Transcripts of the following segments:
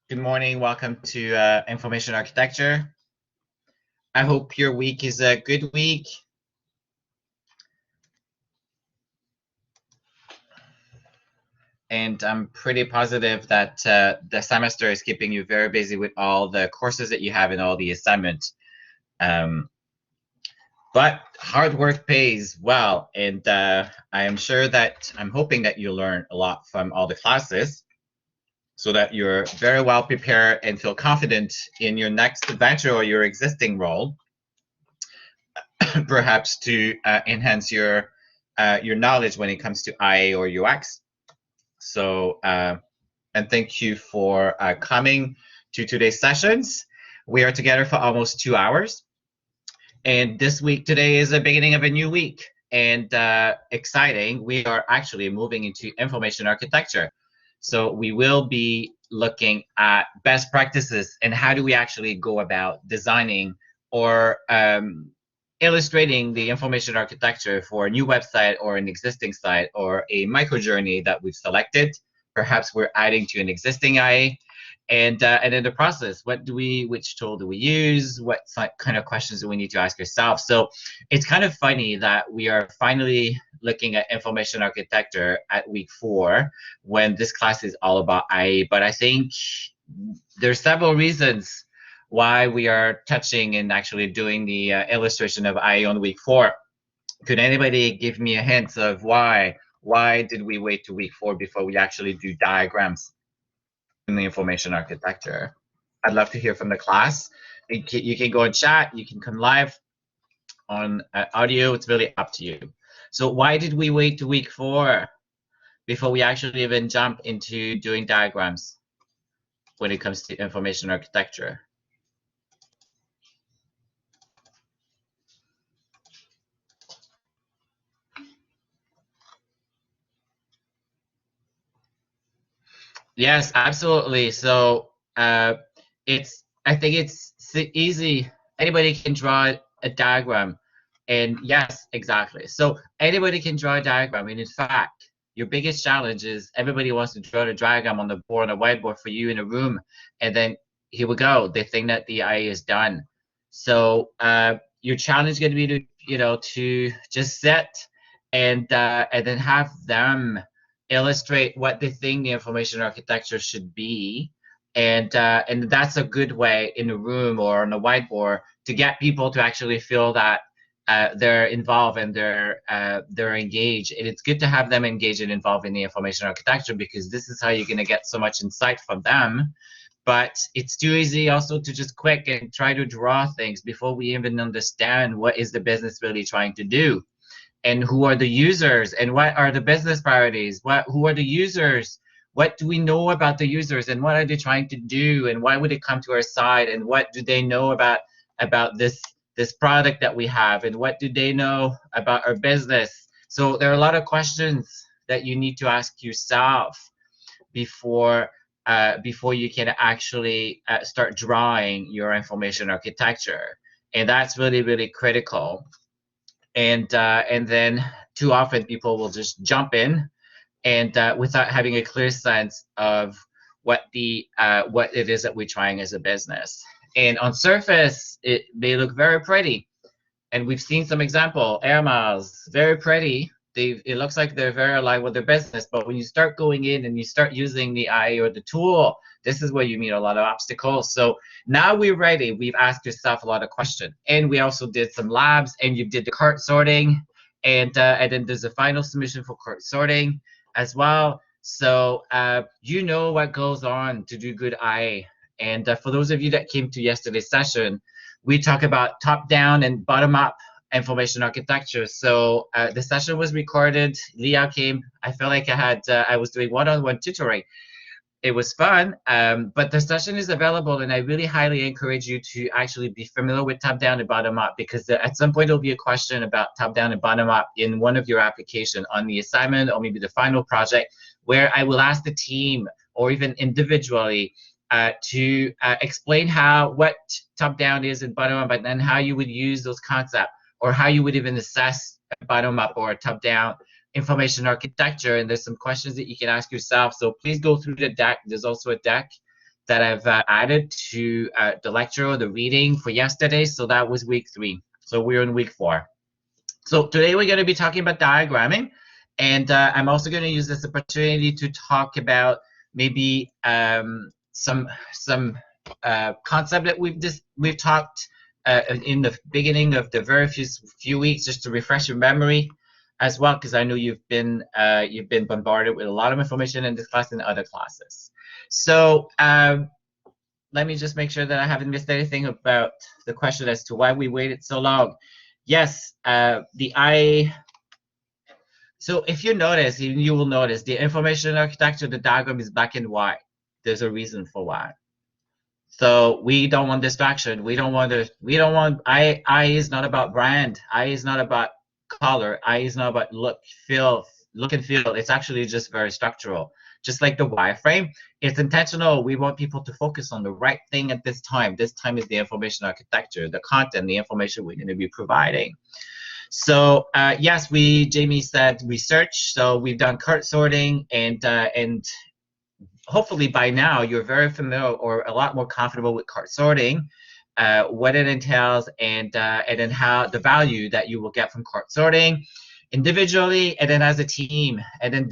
Good morning. Welcome to Information Architecture. I hope your week is a good week. And I'm pretty positive that the semester is keeping you very busy with all the courses that you have and all the assignments. But hard work pays well. And I'm hoping that you learn a lot from all the classes so that you're very well prepared and feel confident in your next adventure or your existing role. Perhaps to enhance your knowledge when it comes to IA or UX. So, and thank you for coming to today's sessions. We are together for almost 2 hours. And today is the beginning of a new week. And exciting, we are actually moving into information architecture. So we will be looking at best practices and how do we actually go about designing or illustrating the information architecture for a new website or an existing site or a micro journey that we've selected. Perhaps we're adding to an existing IA. And in the process, which tool do we use? What kind of questions do we need to ask ourselves? So it's kind of funny that we are finally looking at information architecture at week 4 when this class is all about IA. But I think there's several reasons why we are touching and actually doing the illustration of IA on week 4. Could anybody give me a hint of why? Why did we wait to week 4 before we actually do diagrams in the information architecture? I'd love to hear from the class. You can go and chat, you can come live on audio, it's really up to you. So why did we wait to week 4 before we actually even jump into doing diagrams when it comes to information architecture? Yes, absolutely. So I think it's easy. Anybody can draw a diagram. And yes, exactly. So anybody can draw a diagram. And in fact, your biggest challenge is everybody wants to draw the diagram on the board, on a whiteboard for you in a room. And then here we go. They think that the IA is done. So your challenge is going to be to just sit and then have them illustrate what they think the information architecture should be. And that's a good way in a room or on a whiteboard to get people to actually feel that they're involved and they're engaged. And it's good to have them engaged and involved in the information architecture because this is how you're going to get so much insight from them. But it's too easy also to just quick and try to draw things before we even understand what is the business really trying to do and who are the users and what are the business priorities, who are the users, what do we know about the users and what are they trying to do and why would they come to our site and what do they know about this product that we have and what do they know about our business. So there are a lot of questions that you need to ask yourself before you can actually start drawing your information architecture, and that's really, really critical. And then too often people will just jump in and without having a clear sense of what it is that we're trying as a business. And on surface, it may look very pretty, and we've seen some example air miles, very pretty. It looks like they're very aligned with their business, but when you start going in and you start using the IA or the tool, this is where you meet a lot of obstacles. So now we're ready. We've asked yourself a lot of questions, and we also did some labs, and you did the cart sorting, and then there's a final submission for cart sorting as well. So you know what goes on to do good IA. And for those of you that came to yesterday's session, we talk about top-down and bottom-up information architecture. So the session was recorded. Leah came. I felt like I was doing one-on-one tutoring. It was fun, but the session is available, and I really highly encourage you to actually be familiar with top-down and bottom-up because at some point there'll be a question about top-down and bottom-up in one of your applications on the assignment or maybe the final project, where I will ask the team or even individually to explain what top-down is and bottom-up, and then how you would use those concepts or how you would even assess bottom-up or top-down information architecture. And there's some questions that you can ask yourself. So please go through the deck. There's also a deck that I've added to the lecture or the reading for yesterday. So that was week 3. So we're in week 4. So today we're going to be talking about diagramming, and I'm also going to use this opportunity to talk about maybe some concept that we've talked in the beginning of the very few weeks, just to refresh your memory as well, because I know you've been bombarded with a lot of information in this class and other classes. So let me just make sure that I haven't missed anything about the question as to why we waited so long. Yes, so if you notice, you will notice the information architecture, the diagram is black and white. There's a reason for why. So we don't want distraction. We don't want, I is not about brand. I is not about color. I is not about look and feel. It's actually just very structural. Just like the wireframe, it's intentional. We want people to focus on the right thing at this time. This time is the information architecture, the content, the information we're going to be providing. So yes, Jamie said research. So we've done cart sorting, and hopefully by now you're very familiar or a lot more comfortable with cart sorting, what it entails, and then how the value that you will get from cart sorting individually and then as a team, and then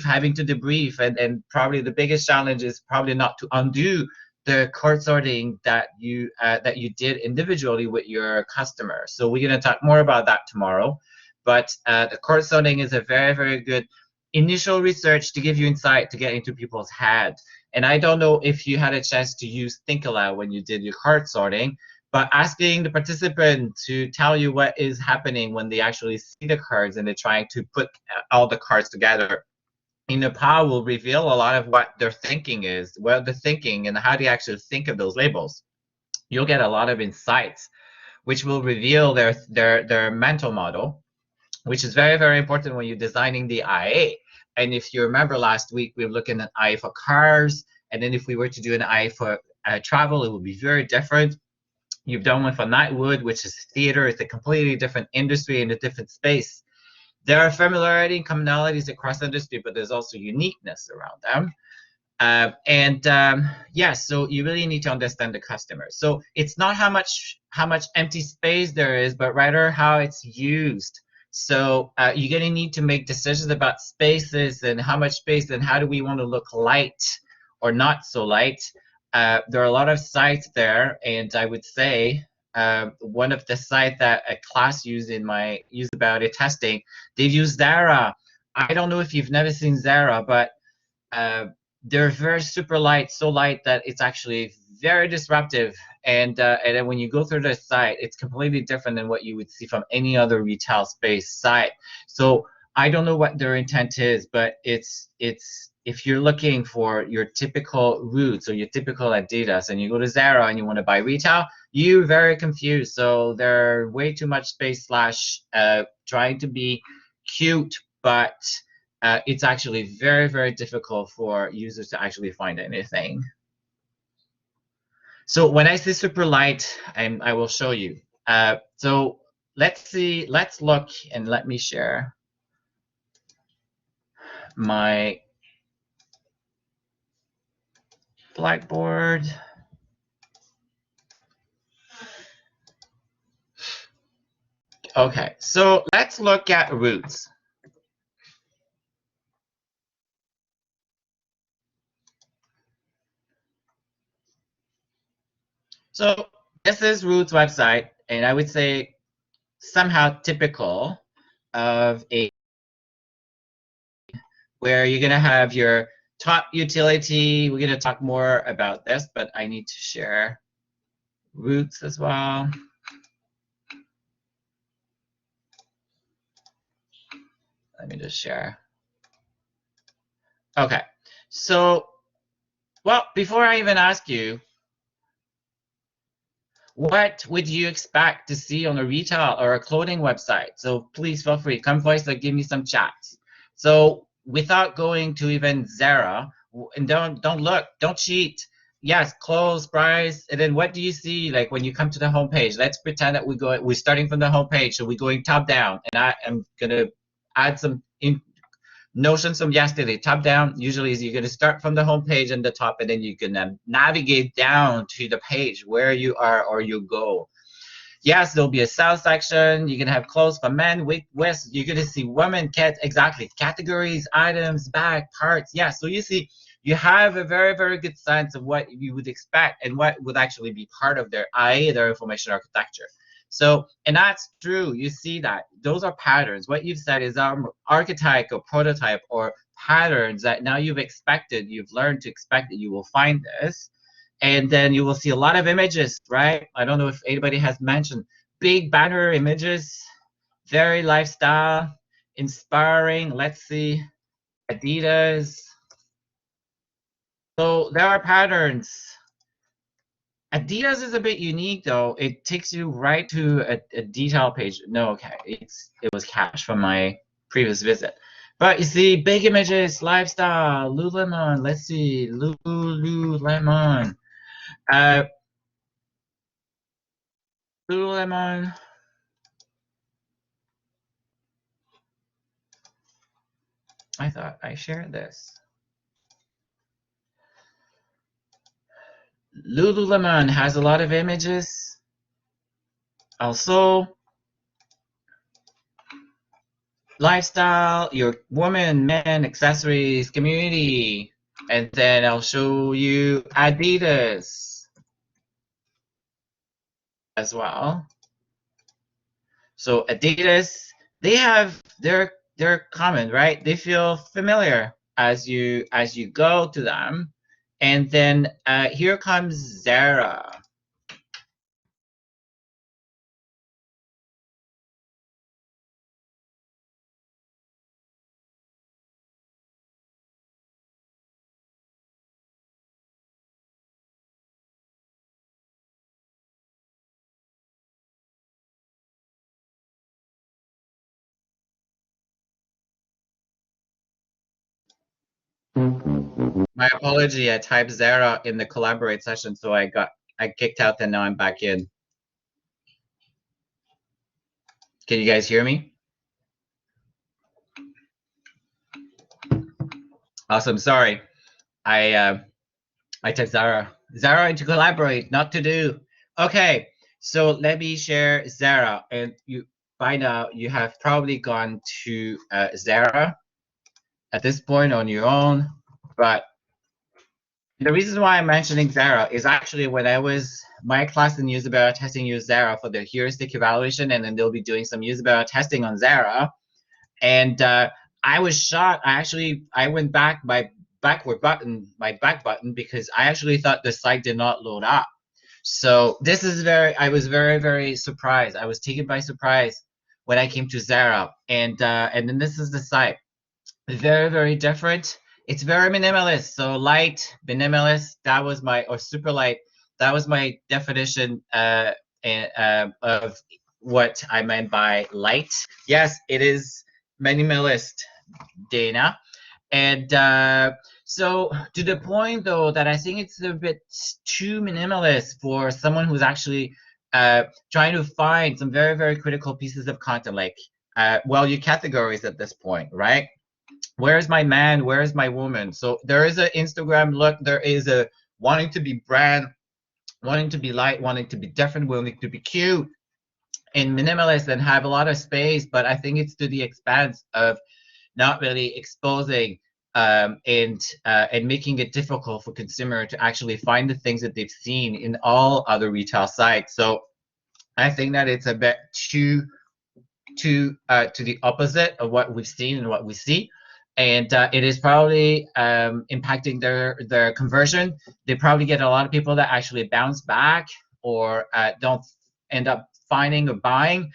having to debrief, and probably the biggest challenge is probably not to undo the cart sorting that you did individually with your customer. So we're going to talk more about that tomorrow, but the cart sorting is a very, very good initial research to give you insight to get into people's heads. And I don't know if you had a chance to use Think Aloud when you did your cart sorting, but asking the participant to tell you what is happening when they actually see the cards and they're trying to put all the cards together in a pile will reveal a lot of what their thinking is, what they're thinking, and how they actually think of those labels. You'll get a lot of insights, which will reveal their mental model, which is very, very important when you're designing the IA. And if you remember last week, we were looking at IA for cars, and then if we were to do an IA for travel, it would be very different. You've done one for Nightwood, which is theater. It's a completely different industry and a different space. There are familiarity and commonalities across industry, but there's also uniqueness around them. Yes, so you really need to understand the customer. So it's not how much empty space there is, but rather how it's used. So you're going to need to make decisions about spaces and how much space and how do we want to look light or not so light. There are a lot of sites there, and I would say one of the sites that a class used about it testing, they've used Zara. I don't know if you've never seen Zara, but they're very super light, so light that it's actually very disruptive. And then when you go through the site, it's completely different than what you would see from any other retail space site. So I don't know what their intent is, but it's if you're looking for your typical routes or your typical Adidas and you go to Zara and you want to buy retail, you're very confused. So they're way too much space / trying to be cute, but it's actually very, very difficult for users to actually find anything. So when I say super light, I will show you. So let's look, and let me share my Blackboard. Okay, so let's look at roots. So this is Root's website, and I would say somehow typical of where you're going to have your top utility. We're going to talk more about this, but I need to share Roots as well. Let me just share. Okay, so, well, before I even ask you, what would you expect to see on a retail or a clothing website? So please feel free, come voice or give me some chats. So without going to even Zara, and don't look, don't cheat. Yes, clothes, price, and then what do you see like when you come to the homepage? Let's pretend that we're starting from the homepage, so we're going top down, and I am gonna add some notions from yesterday, top down. Usually, you're going to start from the home page and the top, and then you can navigate down to the page where you are or you go. Yes, there'll be a sales section. You're gonna have clothes for men, west. You're gonna see women, cat exactly categories, items, bag, parts. Yeah, so you see, you have a very, very good sense of what you would expect and what would actually be part of their IA, their information architecture. So, and that's true. You see that those are patterns. What you've said is archetype or prototype or patterns that now you've learned to expect that you will find this. And then you will see a lot of images, right? I don't know if anybody has mentioned big banner images, very lifestyle, inspiring. Let's see, Adidas. So there are patterns. Adidas is a bit unique though. It takes you right to a detail page. No, okay, it was cached from my previous visit. But you see, big images, lifestyle, Lululemon. Let's see, Lululemon. Uh, Lululemon. I thought I shared this. Lululemon has a lot of images. Also, lifestyle, your woman, men, accessories, community. And then I'll show you Adidas as well. So Adidas, they're common, right? They feel familiar as you go to them. And then here comes Zara. My apology, I typed Zara in the collaborate session, so I kicked out and now I'm back in. Can you guys hear me? Awesome. Sorry. I typed Zara. Zara to collaborate, not to do. Okay. So let me share Zara, and you by now you have probably gone to Zara at this point on your own. But the reason why I'm mentioning Zara is actually when I was my class in usability testing used Zara for the heuristic evaluation, and then they'll be doing some usability testing on Zara. And I was shocked. I went back my back button because I actually thought the site did not load up. So this is I was very, very surprised. I was taken by surprise when I came to Zara, and then this is the site. Very, very different. It's very minimalist. So light, minimalist. That was or super light. That was my definition of what I meant by light. Yes, it is minimalist, Dana. And so to the point though that I think it's a bit too minimalist for someone who's actually trying to find some very, very critical pieces of content, like your categories at this point, right? Where's my man? Where's my woman? So there is an Instagram look. There is a wanting to be brand, wanting to be light, wanting to be different, wanting to be cute and minimalist and have a lot of space. But I think it's to the expense of not really exposing and making it difficult for consumer to actually find the things that they've seen in all other retail sites. So I think that it's a bit too to the opposite of what we've seen and what we see. And it is probably impacting their conversion. They probably get a lot of people that actually bounce back or don't end up finding or buying.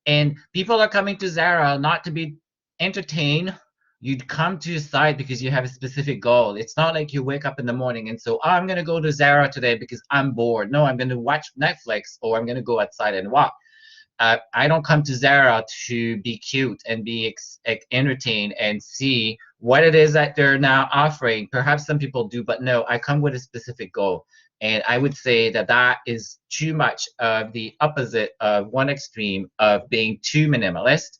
And people are coming to Zara not to be entertained. You'd come to a site because you have a specific goal. It's not like you wake up in the morning and so, I'm going to go to Zara today because I'm bored. No, I'm going to watch Netflix or I'm going to go outside and walk. I don't come to Zara to be cute and be entertained and see what it is that they're now offering. Perhaps some people do, but no, I come with a specific goal. And I would say that that is too much of the opposite of one extreme of being too minimalist.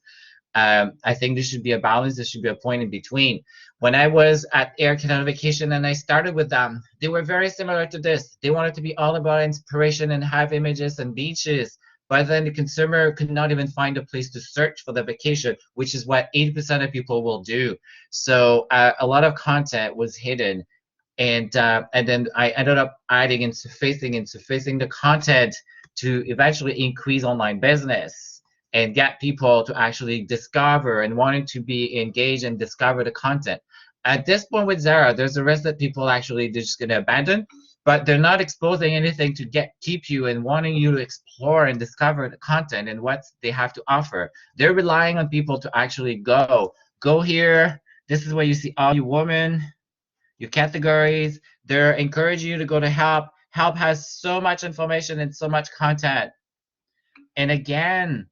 I think there should be a balance. There should be a point in between. When I was at Air Canada Vacation and I started with them, they were very similar to this. They wanted to be all about inspiration and have images and beaches. But then the consumer could not even find a place to search for the vacation, which is what 80% of people will do. So a lot of content was hidden, and then I ended up adding and surfacing the content to eventually increase online business and get people to actually discover and wanting to be engaged and discover the content. At this point with Zara, there's a risk that people actually they're just going to abandon, but they're not exposing anything to keep you and wanting you to explore and discover the content and what they have to offer. They're relying on people to actually go here. This is where you see all you women, your categories. They're encouraging you to go to help. Help has so much information and so much content. And again,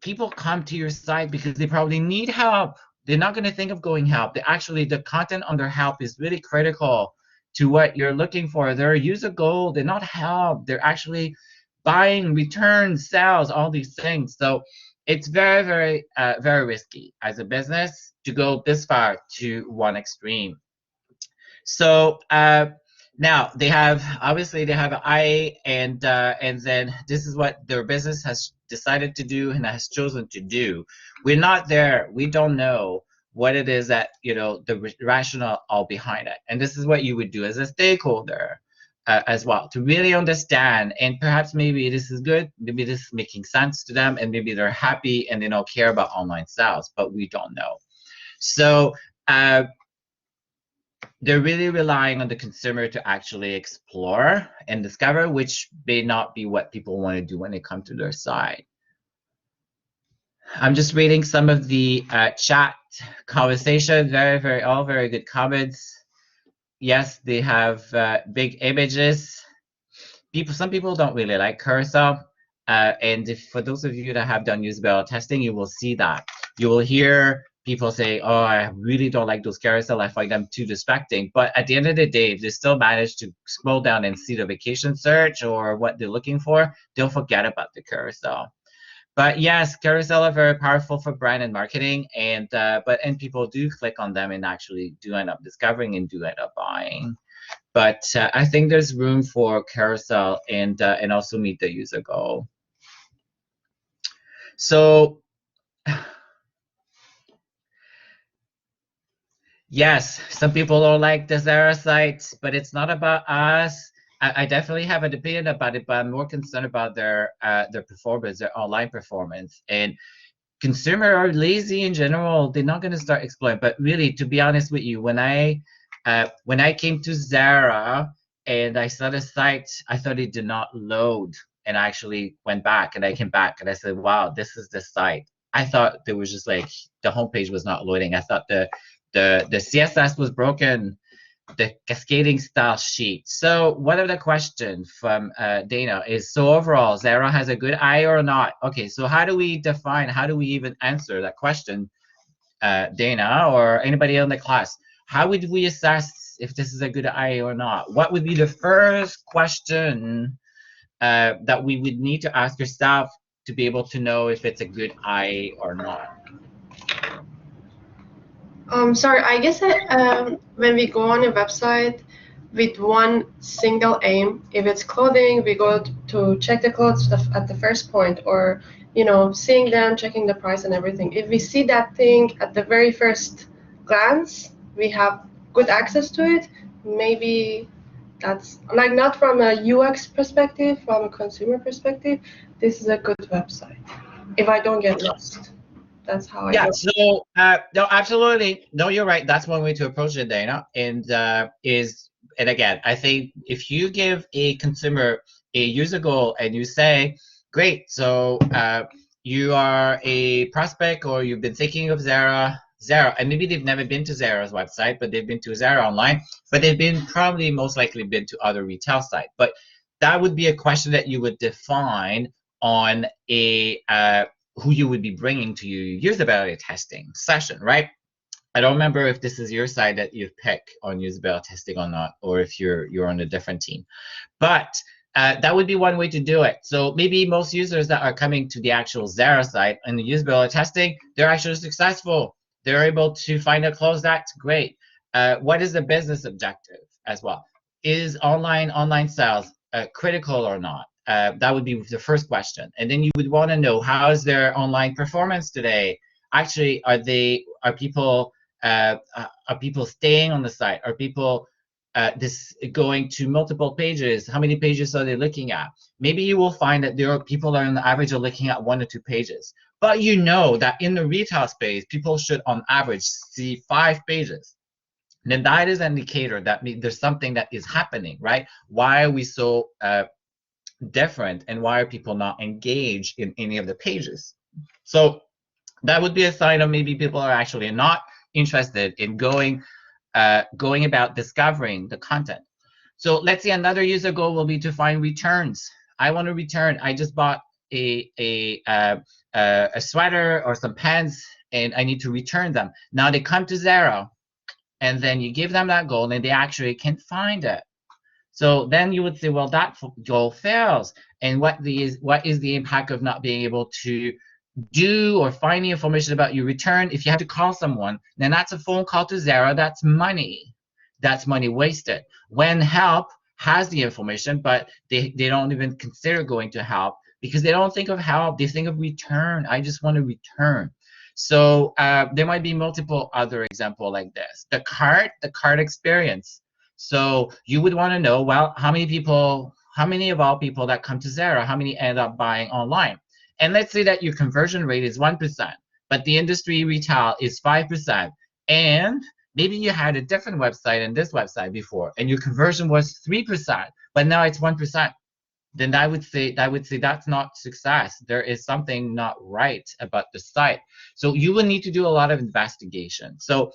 people come to your site because they probably need help. They're not going to think of going help. They actually, the content under help is really critical to what you're looking for. They're user goal. They're not help. They're actually buying, returns, sales, all these things. So it's very, very, very risky as a business to go this far to one extreme. So now they have obviously they have an IA, and then this is what their business has decided to do and has chosen to do. We're not there. We don't know what it is that the rationale all behind it. And this is what you would do as a stakeholder as well to really understand. And perhaps maybe this is good. Maybe this is making sense to them, and maybe they're happy and they don't care about online sales. But we don't know. So. They're really relying on the consumer to actually explore and discover, which may not be what people want to do when they come to their site. I'm just reading some of the chat conversation. All very good comments. Yes, they have big images. Some people don't really like carousel. And for those of you that have done usability testing, you will see that. You will hear people say, oh, I really don't like those carousel. I find them too distracting. But at the end of the day, if they still manage to scroll down and see the vacation search or what they're looking for, they'll forget about the carousel. But yes, carousel are very powerful for brand and marketing, and people do click on them and actually do end up discovering and do end up buying. But I think there's room for carousel and also meet the user goal. So yes, some people don't like the Zara sites, but it's not about us. I definitely have an opinion about it, but I'm more concerned about their performance, their online performance. And consumers are lazy in general. They're not going to start exploring. But really, to be honest with you, when I came to Zara and I saw the site, I thought it did not load. And I actually went back and I came back and I said, wow, this is the site. I thought there was just like the homepage was not loading. I thought the CSS was broken, the cascading style sheet. So one of the questions from Dana is, so overall, Zara has a good eye or not? Okay, so how do we even answer that question, Dana, or anybody in the class? How would we assess if this is a good eye or not? What would be the first question that we would need to ask yourself to be able to know if it's a good eye or not? Sorry, I guess when we go on a website with one single aim, if it's clothing, we go to check the clothes at the first point, or seeing them, checking the price and everything. If we see that thing at the very first glance, we have good access to it. Maybe that's like not from a UX perspective, from a consumer perspective, this is a good website. If I don't get lost. That's how I Yeah, do. so no, absolutely. No, you're right. That's one way to approach it, Dana. And again, I think if you give a consumer a user goal and you say, great, so you are a prospect or you've been thinking of Zara, and maybe they've never been to Zara's website, but they've been to Zara online, but they've probably most likely been to other retail sites. But that would be a question that you would define on a who you would be bringing to your usability testing session, right? I don't remember if this is your side that you've picked on usability testing or not, or if you're on a different team. But That would be one way to do it. So maybe most users that are coming to the actual Zara site and the usability testing, they're actually successful. They're able to find a close. That's great. What is the business objective as well? Is online sales critical or not? That would be the first question. And then you would want to know, how is their online performance today? Actually, are people staying on the site? Are people this going to multiple pages? How many pages are they looking at? Maybe you will find that there are people are on the average are looking at 1 or 2 pages, but you know that in the retail space, people should on average see 5 pages. And then that is an indicator that there's something that is happening, right? Why are we so different, and why are people not engaged in any of the pages? So that would be a sign of maybe people are actually not interested in going about discovering the content. So let's say another user goal will be to find returns. I want to return. I just bought a sweater or some pants, and I need to return them. Now they come to Zara, and then you give them that goal, and they actually can find it. So then you would say, well, that goal fails. And what is the impact of not being able to do or find the information about your return? If you have to call someone, then that's a phone call to Zara. That's money. That's money wasted. When help has the information, but they don't even consider going to help because they don't think of help. They think of return. I just want to return. So there might be multiple other examples like this. The cart experience. So you would want to know, well, how many of all people that come to Zara, how many end up buying online? And let's say that your conversion rate is 1%, but the industry retail is 5%. And maybe you had a different website than this website before, and your conversion was 3%, but now it's 1%. Then I would say that's not success. There is something not right about the site. So you will need to do a lot of investigation. So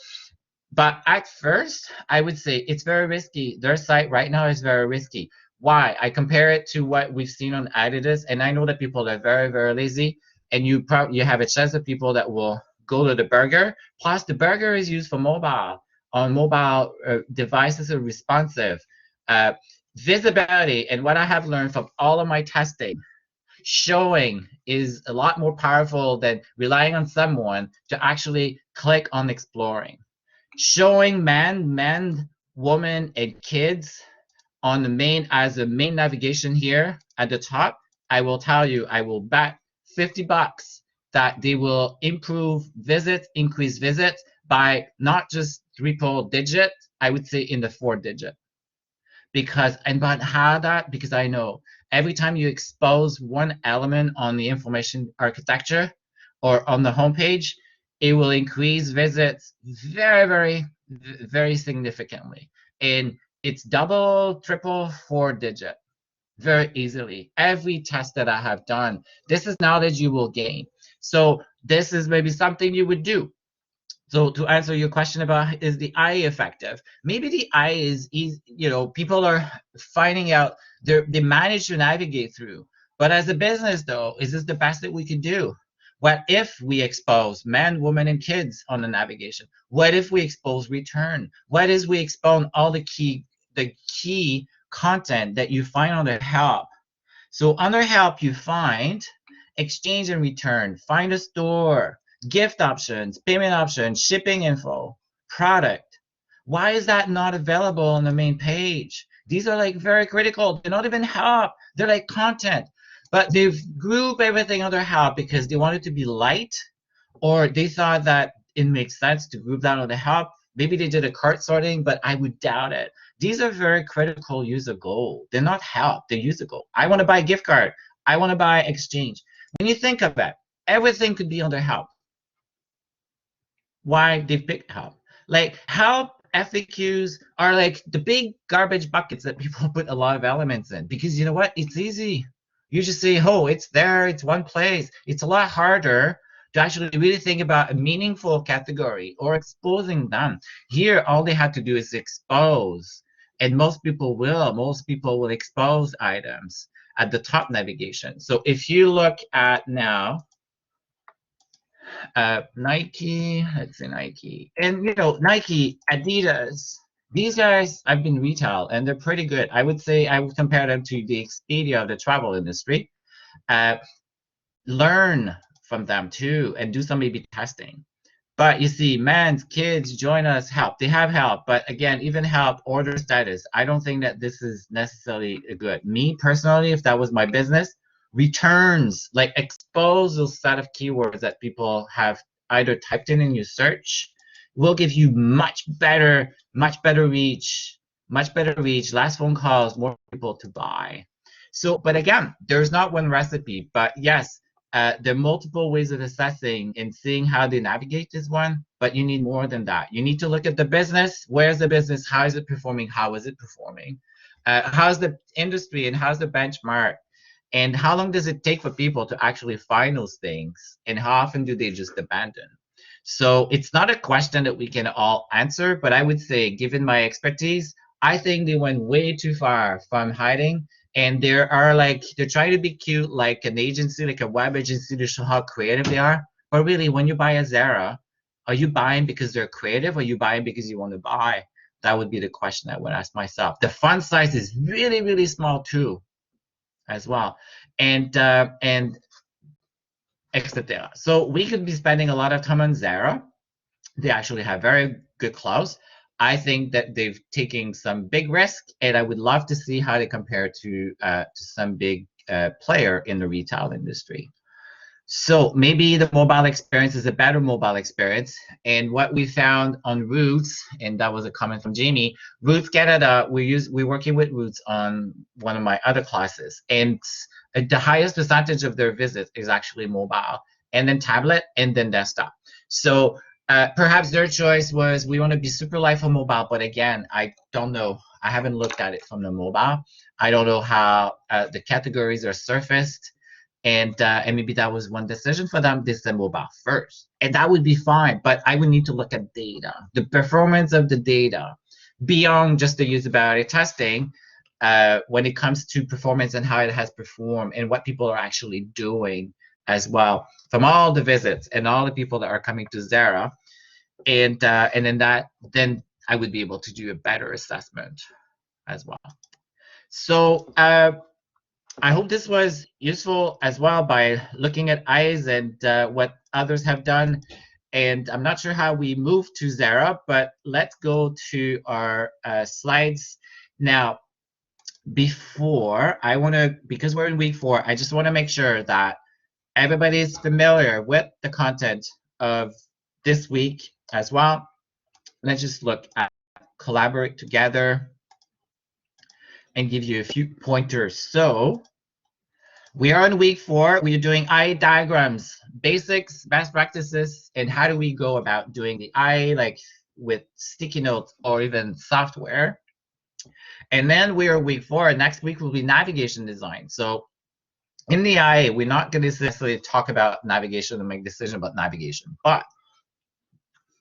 but at first, I would say it's very risky. Their site right now is very risky. Why? I compare it to what we've seen on Adidas, and I know that people are very, very lazy, and you have a chance of people that will go to the burger. Plus, the burger is used for mobile. On mobile devices are responsive. Visibility, and what I have learned from all of my testing, showing is a lot more powerful than relying on someone to actually click on exploring. Showing man, woman, and kids on the main navigation here at the top, I will tell you, I will bet $50 that they will increase visits by not just triple digit, I would say in the 4 digit. Because I know every time you expose one element on the information architecture or on the homepage, it will increase visits very, very, very significantly. And it's double, triple, 4 digit very easily. Every test that I have done, this is knowledge you will gain. So this is maybe something you would do. So to answer your question about, is the eye effective? Maybe the eye is easy, people are finding out they manage to navigate through. But as a business though, is this the best that we could do? What if we expose men, women, and kids on the navigation? What if we expose return? What if we expose all the key content that you find under help? So under help, you find exchange and return, find a store, gift options, payment options, shipping info, product. Why is that not available on the main page? These are like very critical. They're not even help. They're like content. But they've grouped everything under help because they want it to be light, or they thought that it makes sense to group that under help. Maybe they did a cart sorting, but I would doubt it. These are very critical user goals. They're not help, they're user goal. I want to buy a gift card. I want to buy exchange. When you think of it, everything could be under help. Why they pick help? Like help FAQs are like the big garbage buckets that people put a lot of elements in, because you know what? It's easy. You just say, oh, it's there, it's one place. It's a lot harder to actually really think about a meaningful category or exposing them. Here, all they have to do is expose. And most people will expose items at the top navigation. So if you look at now, Nike, let's say Nike, and Nike, Adidas, These guys, I've been retail, and they're pretty good. I would say I would compare them to the Expedia of the travel industry. Uh, Learn from them too, and do some A/B testing. But you see, man's kids join us, help. They have help, but again, even help order status. I don't think that this is necessarily good. Me personally, if that was my business, returns, like expose those set of keywords that people have either typed in your search, will give you much better reach, less phone calls, more people to buy. So, but again, there's not one recipe, but yes, there are multiple ways of assessing and seeing how they navigate this one, but you need more than that. You need to look at the business. Where's the business? How is it performing? How is it performing? How's the industry and how's the benchmark? And how long does it take for people to actually find those things? And how often do they just abandon? So it's not a question that we can all answer, but I would say, given my expertise, I think they went way too far from hiding, and there are like they're trying to be cute like an agency, like a web agency, to show how creative they are. But really, when you buy a Zara, are you buying because they're creative, or are you buying because you want to buy? That would be the question I would ask myself. The font size is really, really small too, as well, and etc. So we could be spending a lot of time on Zara. They actually have very good clothes. I think that they've taken some big risk, and I would love to see how they compare to some big player in the retail industry. So maybe the mobile experience is a better mobile experience. And what we found on Roots, and that was a comment from Jamie, Roots Canada, we're working with Roots on one of my other classes, and the highest percentage of their visits is actually mobile, and then tablet, and then desktop. So perhaps their choice was we want to be super light for mobile, but again, I don't know. I haven't looked at it from the mobile. I don't know how the categories are surfaced, and maybe that was one decision for them. This the mobile first, and that would be fine. But I would need to look at data, the performance of the data, beyond just the usability testing. When it comes to performance and how it has performed and what people are actually doing as well from all the visits and all the people that are coming to Zara, and then I would be able to do a better assessment as well. So I hope this was useful as well by looking at eyes and what others have done. And I'm not sure how we move to Zara, but let's go to our slides now. Before I want to, because we're in week 4, I just want to make sure that everybody is familiar with the content of this week as well. Let's just look at collaborate together and give you a few pointers. So we are in week 4. We are doing eye diagrams, basics, best practices, and how do we go about doing the eye, like with sticky notes or even software. And then we are week 4. Next week will be navigation design. So in the eye, we're not going to necessarily talk about navigation and make decision about navigation, but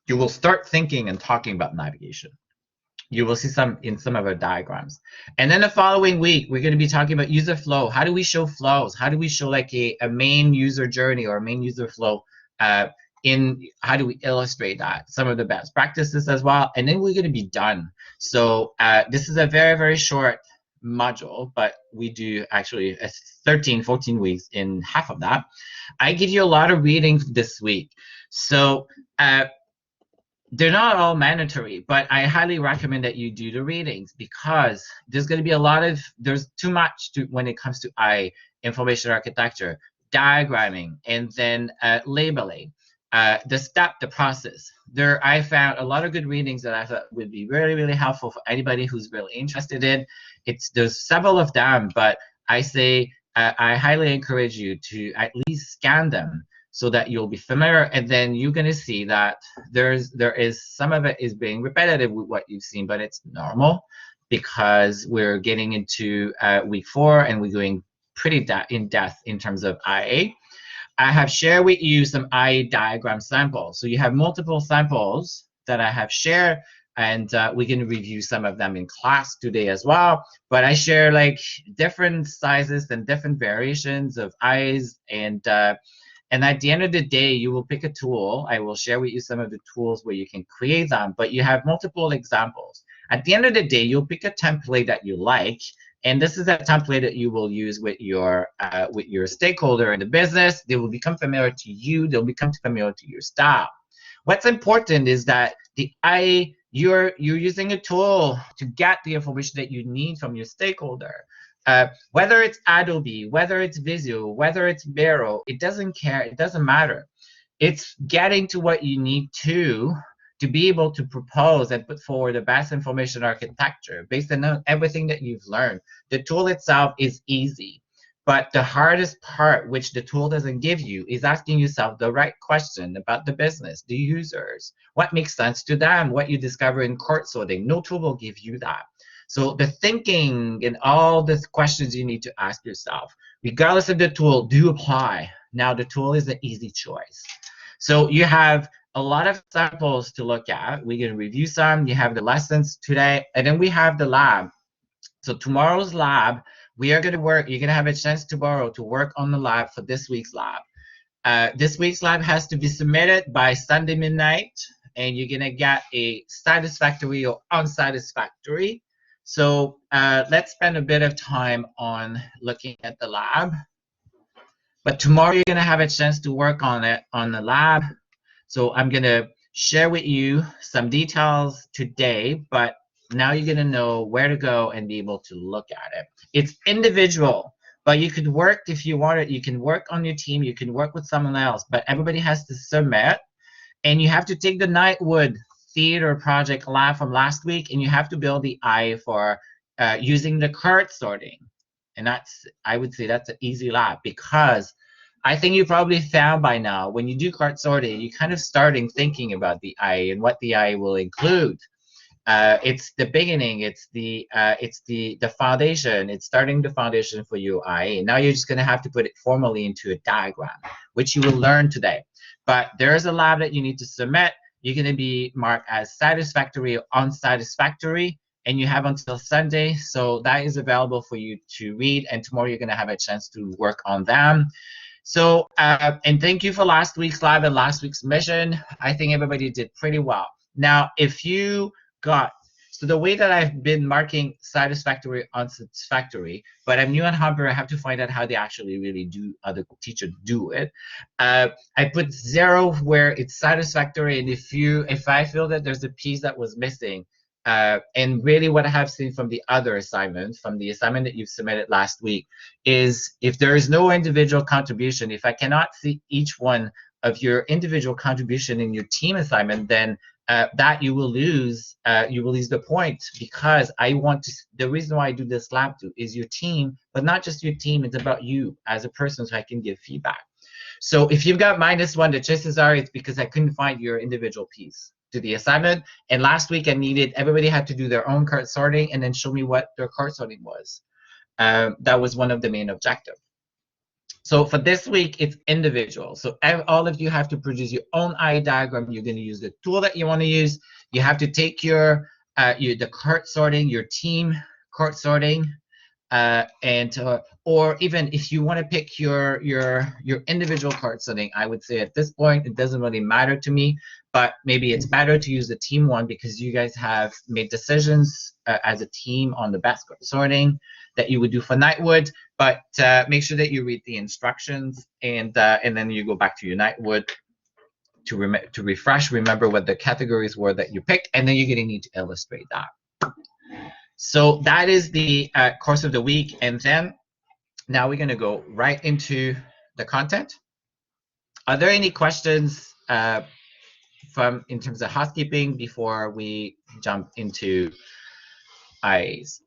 you will start thinking and talking about navigation. You will see some in some of our diagrams. And then the following week, we're going to be talking about user flow. How do we show flows? How do we show like a main user journey or a main user flow? How do we illustrate that? Some of the best practices as well. And then we're going to be done. So this is a very, very short module, but we do actually 13, 14 weeks in half of that. I give you a lot of reading this week. So they're not all mandatory, but I highly recommend that you do the readings because there's going to be there's too much when it comes to information architecture, diagramming, and then labeling, the process. I found a lot of good readings that I thought would be really, really helpful for anybody who's really interested in. There's several of them, but I say I highly encourage you to at least scan them so that you'll be familiar, and then you're going to see that there is some of it is being repetitive with what you've seen, but it's normal because we're getting into week 4 and we're going pretty in depth in terms of IA. I have shared with you some IA diagram samples. So you have multiple samples that I have shared, and we can review some of them in class today as well. But I share like different sizes and different variations of eyes, and at the end of the day, you will pick a tool. I will share with you some of the tools where you can create them, but you have multiple examples. At the end of the day, you'll pick a template that you like, and this is a template that you will use with your stakeholder in the business. They will become familiar to you. They'll become familiar to your style. What's important is that you're using a tool to get the information that you need from your stakeholder. Whether it's Adobe, whether it's Visio, whether it's Miro, it doesn't care. It doesn't matter. It's getting to what you need to be able to propose and put forward the best information architecture based on everything that you've learned. The tool itself is easy, but the hardest part, which the tool doesn't give you, is asking yourself the right question about the business, the users, what makes sense to them, what you discover in cart sorting. No tool will give you that. So the thinking and all the questions you need to ask yourself, regardless of the tool, do apply. Now the tool is an easy choice. So you have a lot of samples to look at. We're going to review some. You have the lessons today, and then we have the lab. So tomorrow's lab, we are going to work. You're going to have a chance tomorrow to work on the lab for this week's lab. This week's lab has to be submitted by Sunday midnight, and you're going to get a satisfactory or unsatisfactory. So let's spend a bit of time on looking at the lab. But tomorrow you're going to have a chance to work on it on the lab. So I'm going to share with you some details today, but now you're going to know where to go and be able to look at it. It's individual, but you could work if you want it. You can work on your team. You can work with someone else, but everybody has to submit. And you have to take the Nightwood Theater project lab from last week, and you have to build the eye for using the cart sorting. And I would say that's an easy lab, because I think you probably found by now when you do cart sorting, you're kind of starting thinking about the eye and what the eye will include. It's the beginning. It's the foundation. It's starting the foundation for your eye. And now you're just going to have to put it formally into a diagram, which you will learn today. But there is a lab that you need to submit. You're going to be marked as satisfactory or unsatisfactory, and you have until Sunday. So that is available for you to read, and tomorrow you're going to have a chance to work on them. So, and thank you for last week's lab and last week's mission. I think everybody did pretty well. Now, if you got, so the way that I've been marking satisfactory, unsatisfactory, but I'm new at Humber, I have to find out how they actually really do, other teachers do it. I put 0 where it's satisfactory, and if I feel that there's a piece that was missing, and really what I have seen from the other assignment, from the assignment that you've submitted last week, is if there is no individual contribution, if I cannot see each one of your individual contribution in your team assignment, then that you will lose the point, because the reason why I do this lab too is your team, but not just your team, it's about you as a person, so I can give feedback. So if you've got -1, the chances are it's because I couldn't find your individual piece to the assignment. And last week everybody had to do their own cart sorting and then show me what their cart sorting was. That was one of the main objectives. So for this week, it's individual. So all of you have to produce your own eye diagram. You're going to use the tool that you want to use. You have to take the cart sorting, your team cart sorting, or even if you want to pick your individual cart sorting, I would say at this point it doesn't really matter to me, but maybe it's better to use the team one, because you guys have made decisions as a team on the best cart sorting that you would do for Nightwood. But make sure that you read the instructions, and then you go back to your Nightwood to refresh, remember what the categories were that you picked, and then you're going to need to illustrate that. So that is the course of the week, and then now we're going to go right into the content. Are there any questions in terms of housekeeping before we jump into eyes?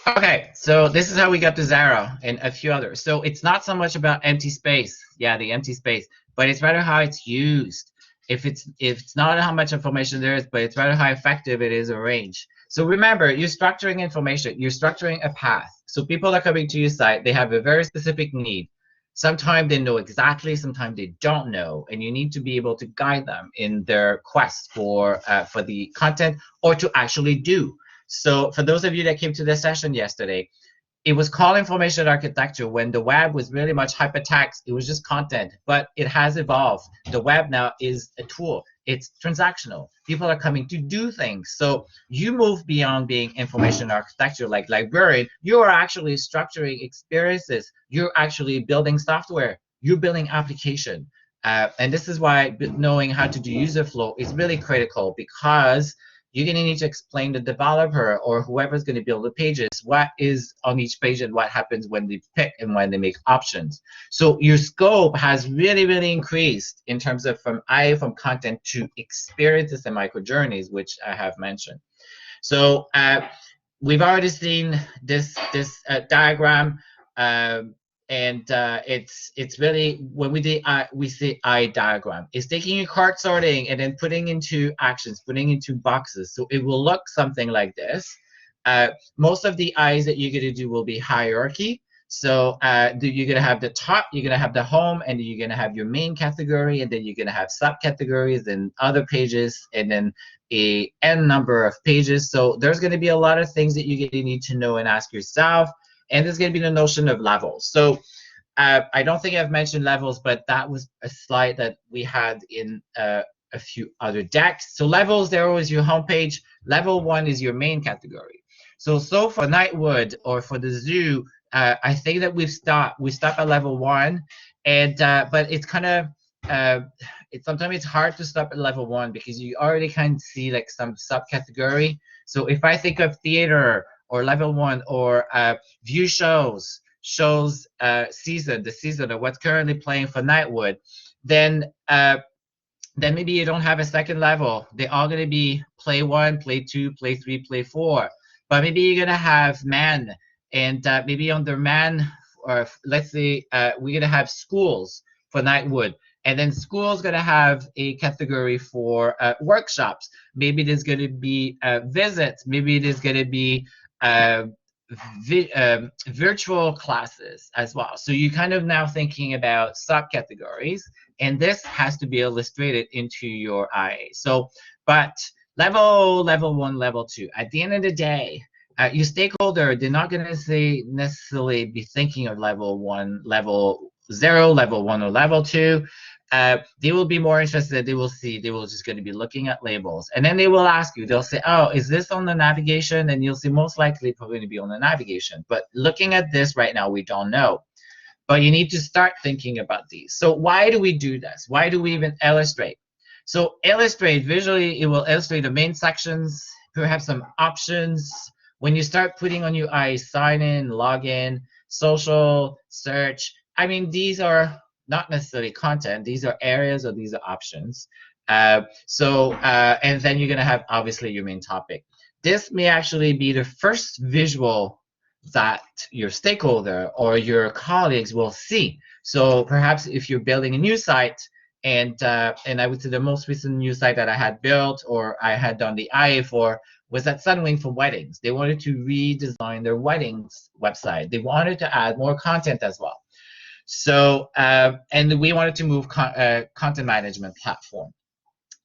Okay, so this is how we got to 0 and a few others. So it's not so much about empty space, the empty space, but it's rather how it's used. If it's not how much information there is, but it's rather how effective it is arranged. So remember, you're structuring information, you're structuring a path. So people are coming to your site, they have a very specific need. Sometimes they know exactly, sometimes they don't know, and you need to be able to guide them in their quest for the content, or to actually do. So for those of you that came to the session yesterday, it was called information architecture when the web was really much hypertext. It was just content, but it has evolved. The web now is a tool. It's transactional. People are coming to do things. So you move beyond being information architecture like librarian. You are actually structuring experiences. You're actually building software. You're building application. And this is why knowing how to do user flow is really critical, because you're going to need to explain to the developer or whoever's going to build the pages what is on each page and what happens when they pick and when they make options. So your scope has really, really increased in terms of from content to experiences and micro journeys, which I have mentioned. So we've already seen this diagram, and it's really, when we say I diagram, it's taking a cart sorting and then putting into actions, putting into boxes. So it will look something like this. Most of the I's that you're going to do will be hierarchy. So you're going to have the top, you're going to have the home, and then you're going to have your main category, and then you're going to have subcategories and other pages, and then a n number of pages. So there's going to be a lot of things that you're going to need to know and ask yourself. And there's going to be the notion of levels. So I don't think I've mentioned levels, but that was a slide that we had in a few other decks. So levels, there was your homepage. Level 1 is your main category. So for Nightwood or for the zoo, I think that we stop at level 1, and but it's kind of sometimes it's hard to stop at level 1 because you already kind of see like some subcategory. So if I think of theater or level 1, or view shows season, the season of what's currently playing for Nightwood, then maybe you don't have a second level. They're all going to be play 1, play 2, play 3, play 4. But maybe you're going to have man, and maybe under man, or let's say we're going to have schools for Nightwood. And then school's going to have a category for workshops. Maybe there's going to be visits. Maybe there's going to be virtual classes as well. So you're kind of now thinking about subcategories, and this has to be illustrated into your IA. So, but level 1, level 2, at the end of the day, your stakeholder, they're not going to necessarily be thinking of level 1, level 0, level 1, or level 2. They will be more interested. They will just going to be looking at labels, and then they will ask you. They'll say, "Oh, is this on the navigation?" And you'll see most likely probably going to be on the navigation. But looking at this right now, we don't know. But you need to start thinking about these. So why do we do this? Why do we even illustrate? So illustrate visually. It will illustrate the main sections, perhaps some options. When you start putting on your eyes, sign in, log in, social, search. I mean, these are not necessarily content. These are areas, or these are options. And then you're going to have obviously your main topic. This may actually be the first visual that your stakeholder or your colleagues will see. So perhaps if you're building a new site, and I would say the most recent new site that I had built or I had done the IA for was at Sunwing for weddings. They wanted to redesign their weddings website. They wanted to add more content as well. So, and we wanted to move content management platform.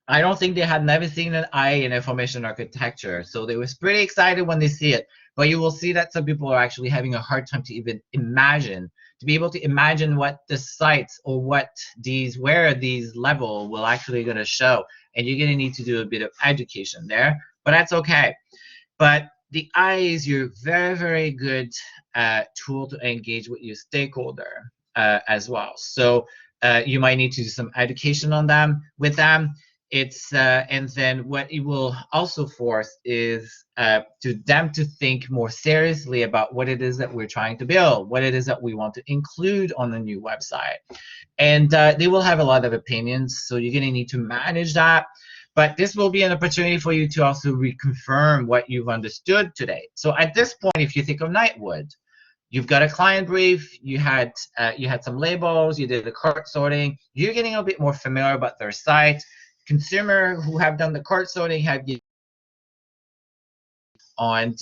I don't think they had never seen an IA in information architecture, so they was pretty excited when they see it. But you will see that some people are actually having a hard time to even imagine, to be able to imagine what the sites or where these level will actually going to show. And you're going to need to do a bit of education there, but that's okay. But the IA is your very, very good tool to engage with your stakeholder as well. So you might need to do some education on them with them. And then what it will also force is to them to think more seriously about what it is that we're trying to build, what it is that we want to include on the new website. And they will have a lot of opinions, so you're going to need to manage that. But this will be an opportunity for you to also reconfirm what you've understood today. So at this point, if you think of Nightwood, you've got a client brief, you had some labels, you did the cart sorting, you're getting a bit more familiar about their site. Consumer who have done the cart sorting have on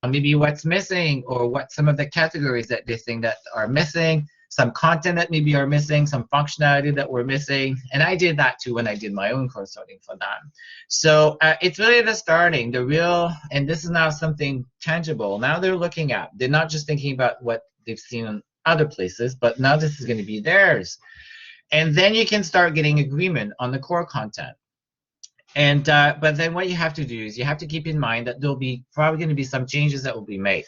maybe what's missing or what some of the categories that they think that are missing. some content that maybe are missing, some functionality that we're missing. And I did that too when I did my own course sorting for them. So it's really the starting, the real, and this is now something tangible. Now they're looking at, they're not just thinking about what they've seen in other places, but now this is going to be theirs. And then you can start getting agreement on the core content. And but then what you have to do is you have to keep in mind that there'll be probably going to be some changes that will be made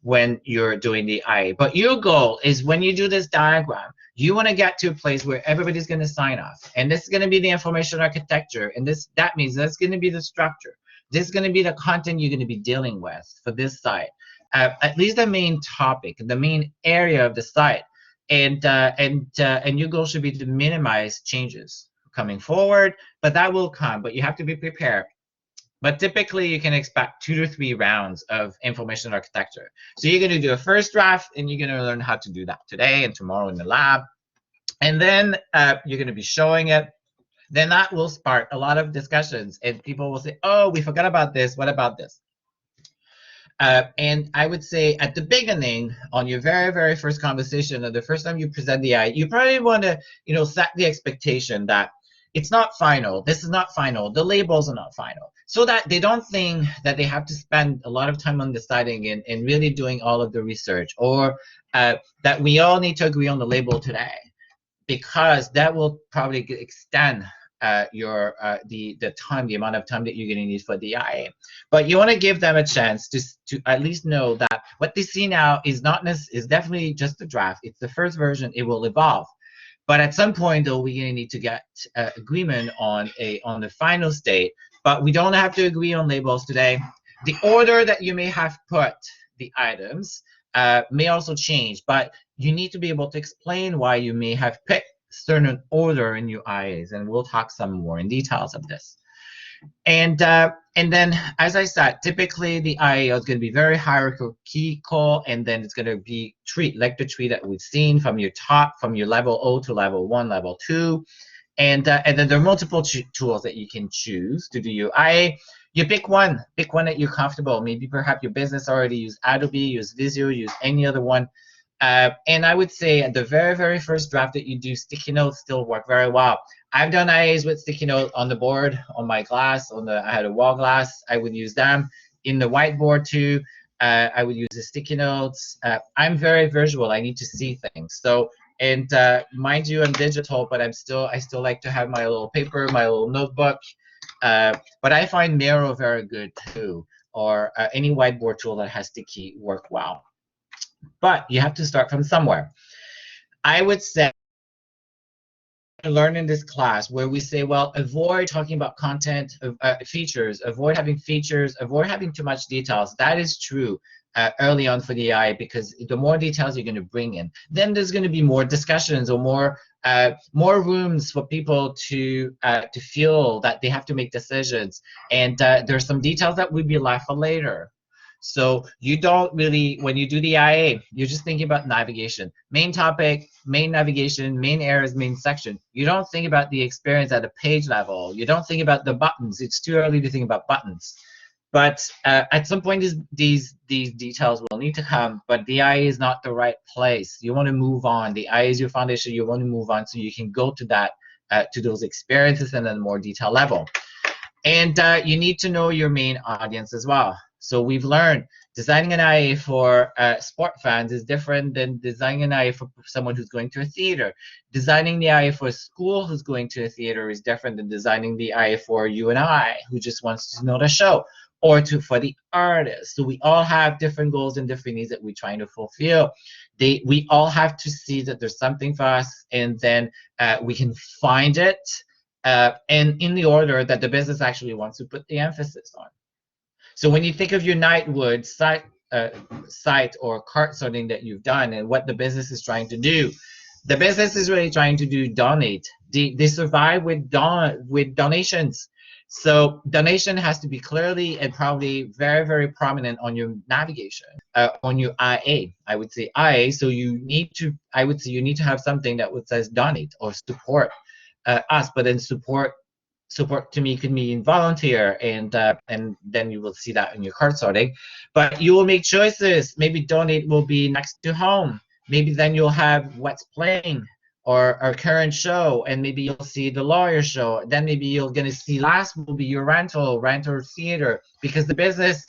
when you're doing the IA. But your goal is when you do this diagram, you want to get to a place where everybody's going to sign off. And this is going to be the information architecture. And that means that's going to be the structure. This is going to be the content you're going to be dealing with for this site. At least the main topic, the main area of the site. And your goal should be to minimize changes coming forward, but that will come, but you have to be prepared. But typically you can expect 2 to 3 rounds of information architecture. So you're going to do a first draft, and you're going to learn how to do that today and tomorrow in the lab. And then you're going to be showing it. Then that will spark a lot of discussions, and people will say, oh, we forgot about this. What about this? And I would say at the beginning, on your very, very first conversation, or the first time you present the AI, you probably want to, set the expectation that it's not final. This is not final. The labels are not final. So that they don't think that they have to spend a lot of time on deciding and really doing all of the research, or that we all need to agree on the label today, because that will probably extend the time, the amount of time that you're going to need for the IA. But you want to give them a chance to at least know that what they see now is definitely just a draft. It's the first version. It will evolve. But at some point, though, we're going to need to get agreement on the final state. But we don't have to agree on labels today. The order that you may have put the items may also change, but you need to be able to explain why you may have picked certain order in your IAs, and we'll talk some more in details of this. And then, as I said, typically the IA is going to be very hierarchical, and then it's going to be like the tree that we've seen from your top, from your level 0 to level 1, level 2. And then there are multiple tools that you can choose to do your IA. You pick one that you're comfortable. Maybe perhaps your business already use Adobe, use Visio, use any other one. And I would say at the very, very first draft that you do, sticky notes still work very well. I've done IAs with sticky note on the board, on my glass, I had a wall glass. I would use them in the whiteboard too. I would use the sticky notes. I'm very visual. I need to see things. So, and mind you, I'm digital, but I still like to have my little paper, my little notebook. But I find Miro very good too, or any whiteboard tool that has sticky work well. But you have to start from somewhere. I would say learn in this class where we say, well, avoid talking about content, features, avoid having too much details. That is true early on for the AI, because the more details you're going to bring in, then there's going to be more discussions or more rooms for people to feel that they have to make decisions, and there's some details that will be left for later. So you don't really, when you do the IA, you're just thinking about navigation. Main topic, main navigation, main areas, main section. You don't think about the experience at a page level. You don't think about the buttons. It's too early to think about buttons. But at some point, these details will need to come, but the IA is not the right place. You want to move on. The IA is your foundation. You want to move on so you can go to that, to those experiences and then more detail level. And you need to know your main audience as well. So we've learned designing an IA for sport fans is different than designing an IA for someone who's going to a theater. Designing the IA for a school who's going to a theater is different than designing the IA for you and I, who just wants to know the show, or for the artist. So we all have different goals and different needs that we're trying to fulfill. We all have to see that there's something for us, and then we can find it, and in the order that the business actually wants to put the emphasis on. So when you think of your Nightwood site or cart sorting that you've done and what the business is trying to do, the business is really trying to do donate. They survive with donations. So donation has to be clearly and probably very, very prominent on your navigation, on your IA. I would say IA. So I would say you need to have something that would says donate or support us, but then support to me could mean volunteer, and then you will see that in your cart sorting. But you will make choices. Maybe donate will be next to home. maybe then you'll have what's playing or our current show, and maybe you'll see the lawyer show. Then maybe you're going to see last will be your rental theater, because the business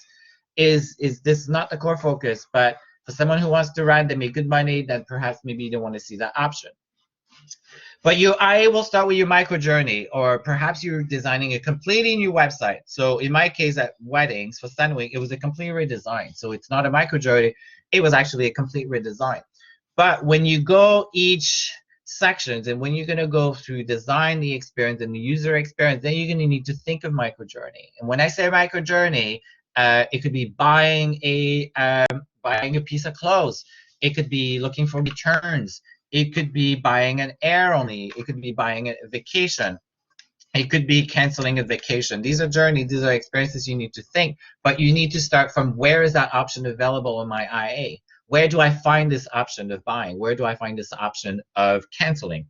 is this not the core focus, but for someone who wants to rent, they make good money, then perhaps maybe you don't want to see that option. But I will start with your micro journey, or perhaps you're designing a completely new website. So in my case at weddings for Sunwing, it was a complete redesign. So it's not a micro journey, it was actually a complete redesign. But when you go each sections, and when you're going to go through design the experience and the user experience, then you're going to need to think of micro journey. And when I say micro journey, it could be buying a piece of clothes. It could be looking for returns. It could be buying an air only. It could be buying a vacation. It could be canceling a vacation. These are journeys, these are experiences you need to think, but you need to start from where is that option available in my IA? Where do I find this option of buying? Where do I find this option of canceling?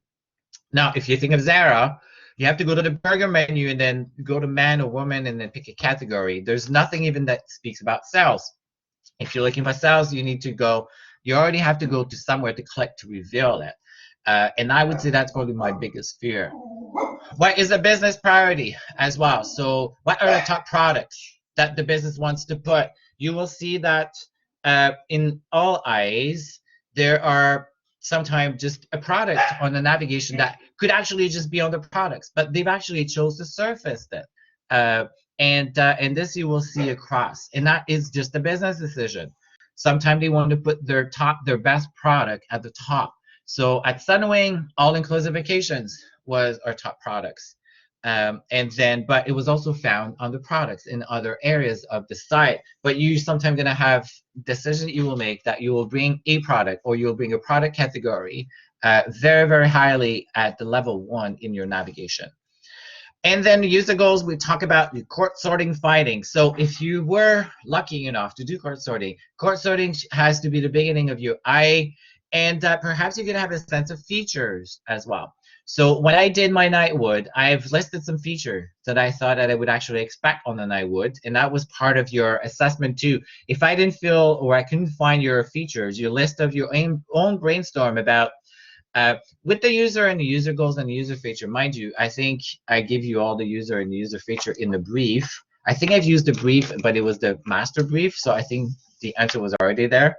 Now, if you think of Zara, you have to go to the burger menu and then go to man or woman and then pick a category. There's nothing even that speaks about sales. If you're looking for sales, you already have to go to somewhere to click to reveal it. And I would say that's probably my biggest fear. What is a business priority as well? So what are the top products that the business wants to put? You will see that in all eyes, there are sometimes just a product on the navigation that could actually just be on the products, but they've actually chose to surface it. And this you will see across, and that is just a business decision. Sometimes they want to put their best product at the top. So at Sunwing, all-inclusive vacations was our top products. But it was also found on the products in other areas of the site. But you sometimes going to have decisions you will make that you will bring a product, or you'll bring a product category very, very highly at the level 1 in your navigation. And then the user goals, we talk about the court sorting finding. So if you were lucky enough to do court sorting has to be the beginning of your IA, and perhaps you're going to have a sense of features as well. So when I did my Nightwood, I've listed some features that I thought that I would actually expect on the Nightwood, and that was part of your assessment too. If I didn't feel, or I couldn't find your features, your list of your own brainstorm about with the user and the user goals and the user feature. Mind you, I think I give you all the user and the user feature in the brief. I think I've used the brief, but it was the master brief, so I think the answer was already there.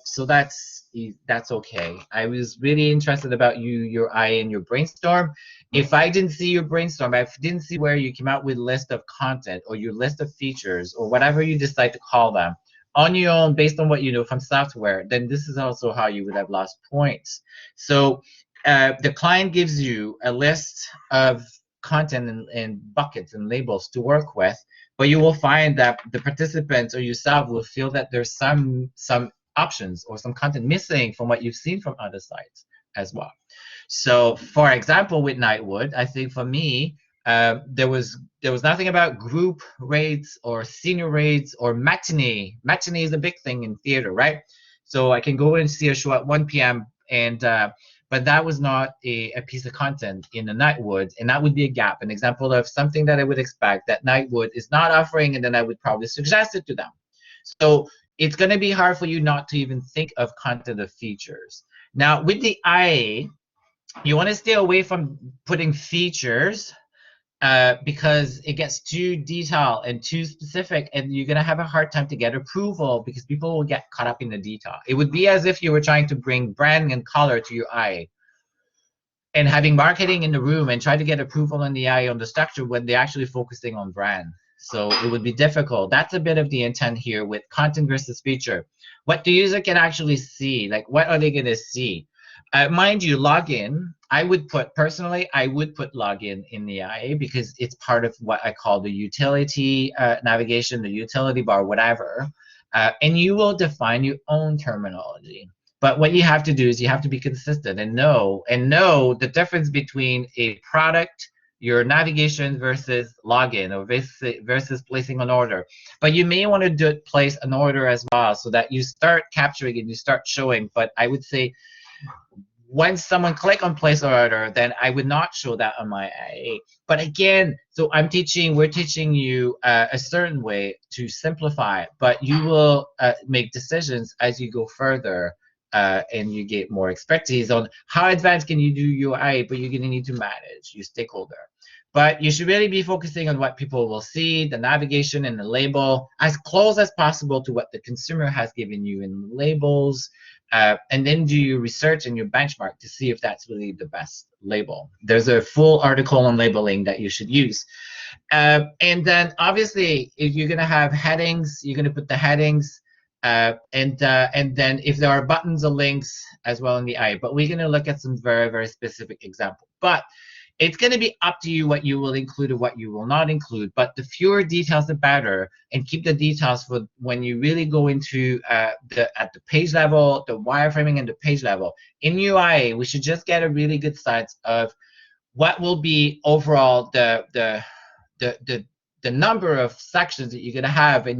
So that's okay. I was really interested about your eye and your brainstorm. If I didn't see your brainstorm, I didn't see where you came out with a list of content or your list of features or whatever you decide to call them on your own based on what you know from software, then this is also how you would have lost points. So the client gives you a list of content and buckets and labels to work with, but you will find that the participants or yourself will feel that there's some options or some content missing from what you've seen from other sites as well. So for example, with Nightwood, I think for me, there was nothing about group rates or senior rates or matinee. Matinee is a big thing in theater, right? So I can go and see a show at 1 p.m. and but that was not a piece of content in the Nightwood, and that would be a gap, an example of something that I would expect that Nightwood is not offering, and then I would probably suggest it to them. So it's going to be hard for you not to even think of content of features. Now with the IA, you want to stay away from putting features because it gets too detailed and too specific, and you're going to have a hard time to get approval because people will get caught up in the detail. It would be as if you were trying to bring branding and color to your eye and having marketing in the room and try to get approval in the eye on the structure when they're actually focusing on brand. So it would be difficult. That's a bit of the intent here with content versus feature. What the user can actually see, like what are they going to see? Mind you, login, I would put login in the IA because it's part of what I call the utility navigation, the utility bar, whatever. And you will define your own terminology. But what you have to do is you have to be consistent and know the difference between a product, your navigation versus login, or versus placing an order. But you may want to place an order as well so that you start capturing and you start showing. But I would say when someone click on place order, then I would not show that on my IA. But again, so we're teaching you a certain way to simplify it, but you will make decisions as you go further and you get more expertise on how advanced can you do UI, but you're going to need to manage your stakeholder. But you should really be focusing on what people will see, the navigation and the label, as close as possible to what the consumer has given you in labels. And then do your research and your benchmark to see if that's really the best label. There's a full article on labeling that you should use. And then obviously, if you're going to have headings, you're going to put the headings. And then if there are buttons or links as well in the eye. But we're going to look at some very, very specific examples. But it's going to be up to you what you will include or what you will not include. But the fewer details, the better. And keep the details for when you really go into at the page level, the wireframing and the page level. In UI, we should just get a really good sense of what will be overall the number of sections that you're going to have in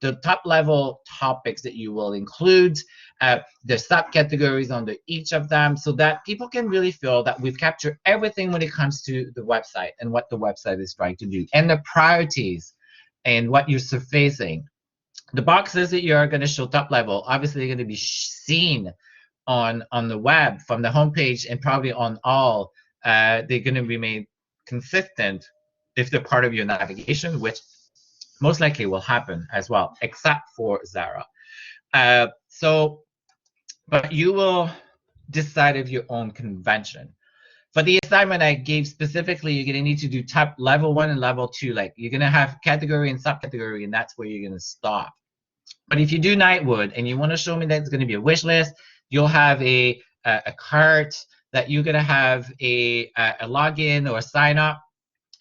the top level topics that you will include, the subcategories under each of them, so that people can really feel that we've captured everything when it comes to the website and what the website is trying to do, and the priorities and what you're surfacing. The boxes that you're going to show top level, obviously, are going to be seen on the web from the homepage and probably on all. They're going to be made consistent if they're part of your navigation, which most likely will happen as well, except for Zara. But you will decide of your own convention. For the assignment I gave specifically, you're going to need to do top level 1 and level 2. Like, you're going to have category and subcategory, and that's where you're going to stop. But if you do Nightwood and you want to show me that it's going to be a wish list, you'll have a cart that you're going to have a login or a sign up,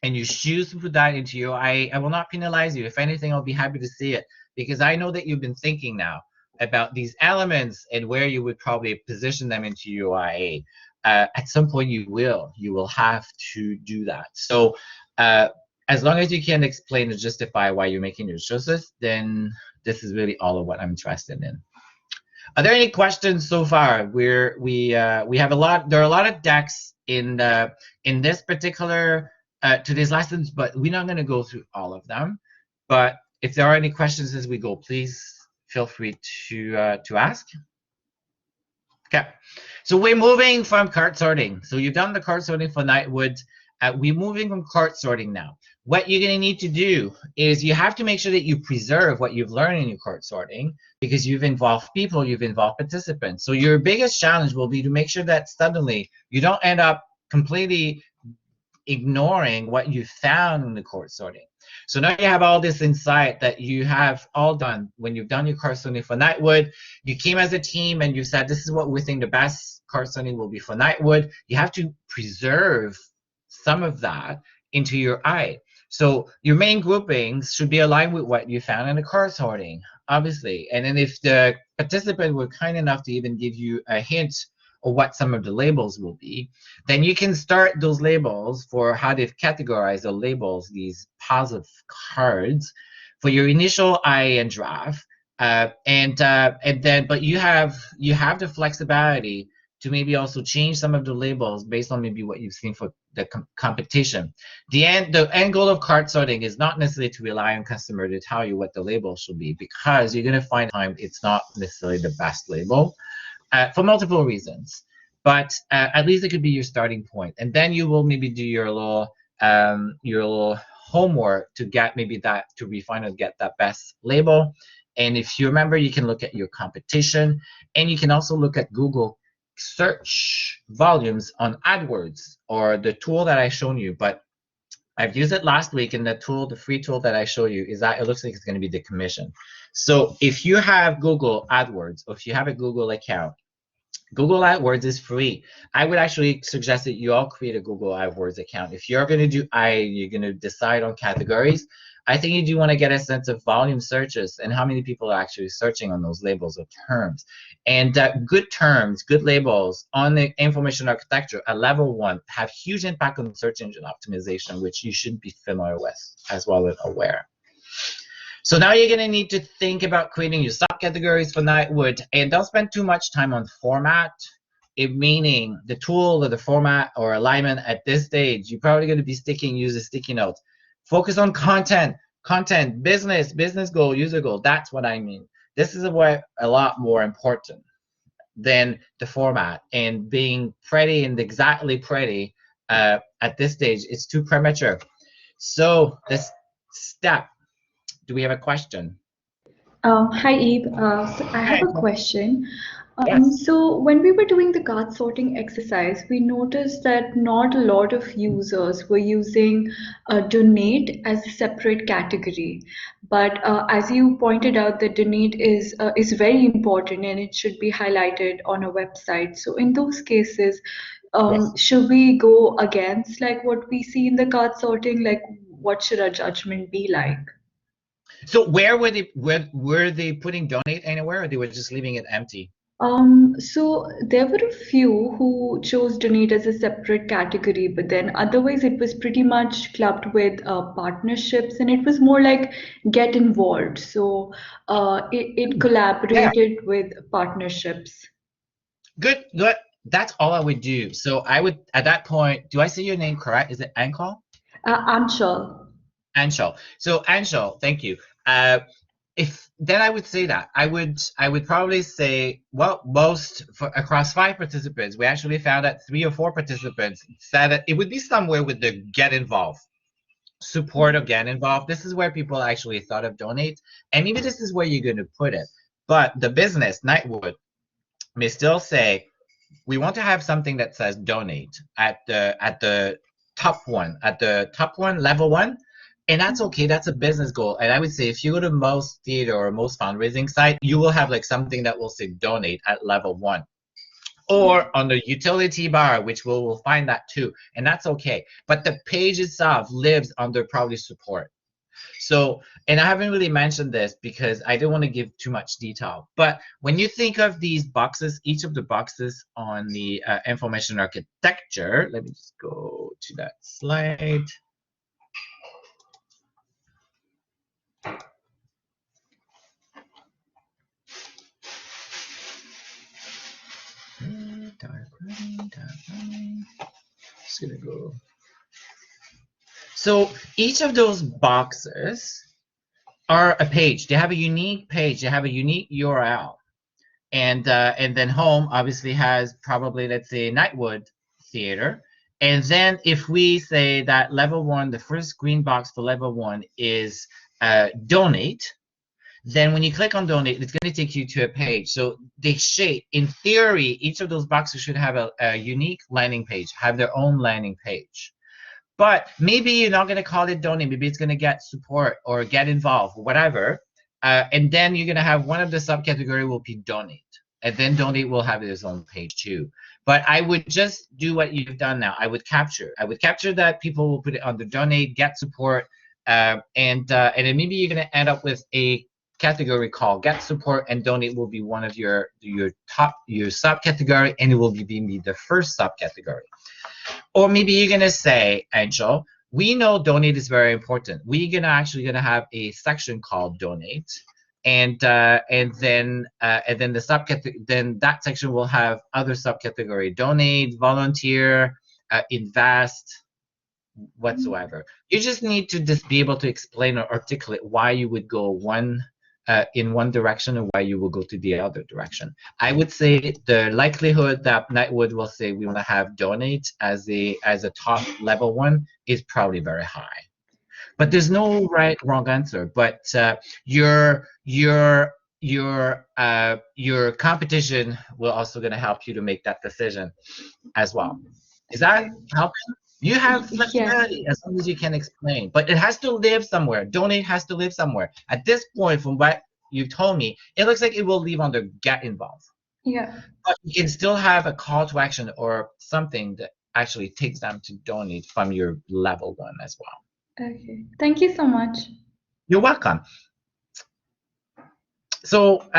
and you choose to put that into your I will not penalize you. If anything, I'll be happy to see it, because I know that you've been thinking now about these elements and where you would probably position them into your IA. At some point you will have to do that. So as long as you can explain and justify why you're making your choices, then this is really all of what I'm interested in. Are there any questions so far? We have a lot. There are a lot of decks in this particular today's lessons, but we're not going to go through all of them. But if there are any questions as we go, please feel free to ask. Okay, so we're moving from cart sorting. So you've done the cart sorting for Nightwood. We're moving from cart sorting now. What you're going to need to do is you have to make sure that you preserve what you've learned in your cart sorting, because you've involved people, you've involved participants. So your biggest challenge will be to make sure that suddenly you don't end up completely ignoring what you found in the cart sorting. So now you have all this insight that you have all done when you've done your cart sorting for Nightwood. You came as a team and you said, this is what we think the best cart sorting will be for Nightwood. You have to preserve some of that into your eye. So your main groupings should be aligned with what you found in the cart sorting, obviously. And then if the participant were kind enough to even give you a hint or what some of the labels will be, then you can start those labels for how they've categorized or labels these positive cards for your initial IA and draft. And then, but you have the flexibility to maybe also change some of the labels based on maybe what you've seen for the competition. The end goal of cart sorting is not necessarily to rely on customer to tell you what the label should be, because you're going to find time it's not necessarily the best label. For multiple reasons, but at least it could be your starting point, and then you will maybe do your little homework to get maybe that, to refine and get that best label. And if you remember, you can look at your competition, and you can also look at Google search volumes on AdWords, or the tool that I shown you. But I've used it last week, and the free tool that I show you is that it looks like it's going to be decommissioned. So if you have Google AdWords, or if you have a Google account, Google AdWords is free. I would actually suggest that you all create a Google AdWords account. If you're going to do you're going to decide on categories, I think you do want to get a sense of volume searches and how many people are actually searching on those labels or terms. And good terms, good labels on the information architecture at level 1 have huge impact on search engine optimization, which you should be familiar with as well and aware. So now you're going to need to think about creating your subcategories for Nightwood, and don't spend too much time on format, meaning the tool or the format or alignment at this stage. You're probably going to be using sticky notes. Focus on content, business goal, user goal. That's what I mean. This is a lot more important. than the format. And being pretty and exactly pretty at this stage, it's too premature. So this step, do we have a question? Hi, Eve. So I have Hi. a question. Yes. So when we were doing the card sorting exercise, we noticed that not a lot of users were using donate as a separate category. But as you pointed out, the donate is very important and it should be highlighted on a website. So in those cases, Yes. should we go against like what we see in the card sorting? Like what should our judgment be like? So were they putting donate anywhere, or they were just leaving it empty? So there were a few who chose donate as a separate category, but then otherwise it was pretty much clubbed with partnerships and it was more like get involved. So it Yeah. collaborated with partnerships. Good. Good. That's all I would do. So I would at that point. Do I say your name correct? Is it Ankle? I'm sure. Anshul. So Anshul, thank you. If then I would say that I would probably say, well, across 5 participants, we actually found that 3 or 4 participants said that it would be somewhere with the get involved, support or get involved. This is where people actually thought of donate, and maybe this is where you're going to put it. But the business Nightwood may still say we want to have something that says donate at the top one, level one, and that's okay. That's a business goal. And I would say if you go to most theater or most fundraising site, you will have like something that will say donate at level one, or on the utility bar, which we'll find that too, and that's okay. But the page itself lives under probably support. So, and I haven't really mentioned this because I don't want to give too much detail, but when you think of these boxes, each of the boxes on the information architecture, let me just go to that slide. Just gonna go. So each of those boxes are a page. They have a unique page. They have a unique URL. And then home obviously has probably, let's say, Nightwood Theater. And then if we say that level one, the first green box for level one is donate, then when you click on donate, it's going to take you to a page. So they shape, in theory, each of those boxes should have a unique landing page, have their own landing page. But maybe you're not going to call it donate. Maybe it's going to get support or get involved, whatever. And then you're going to have one of the subcategory will be donate. And then donate will have its own page too. But I would just do what you've done now. I would capture that people will put it under donate, get support, and then maybe you're going to end up with a category called get support, and donate will be one of your subcategory, and it will be the first subcategory. Or maybe you're gonna say, Angel, we know donate is very important. We're gonna have a section called donate, and then the subcategory, then that section will have other subcategory: donate, volunteer, invest, whatsoever. You just need to just be able to explain or articulate why you would go in one direction and why you will go to the other direction. I would say the likelihood that Nightwood will say we want to have donate as a top level one is probably very high. But there's no right wrong answer. But your competition will also going to help you to make that decision as well. Is that helping? You have Yes. flexibility as long as you can explain, but it has to live somewhere. Donate has to live somewhere. At this point, from what you've told me, it looks like it will leave under get involved. Yeah. But you can still have a call to action or something that actually takes them to donate from your level one as well. Okay. Thank you so much. You're welcome. So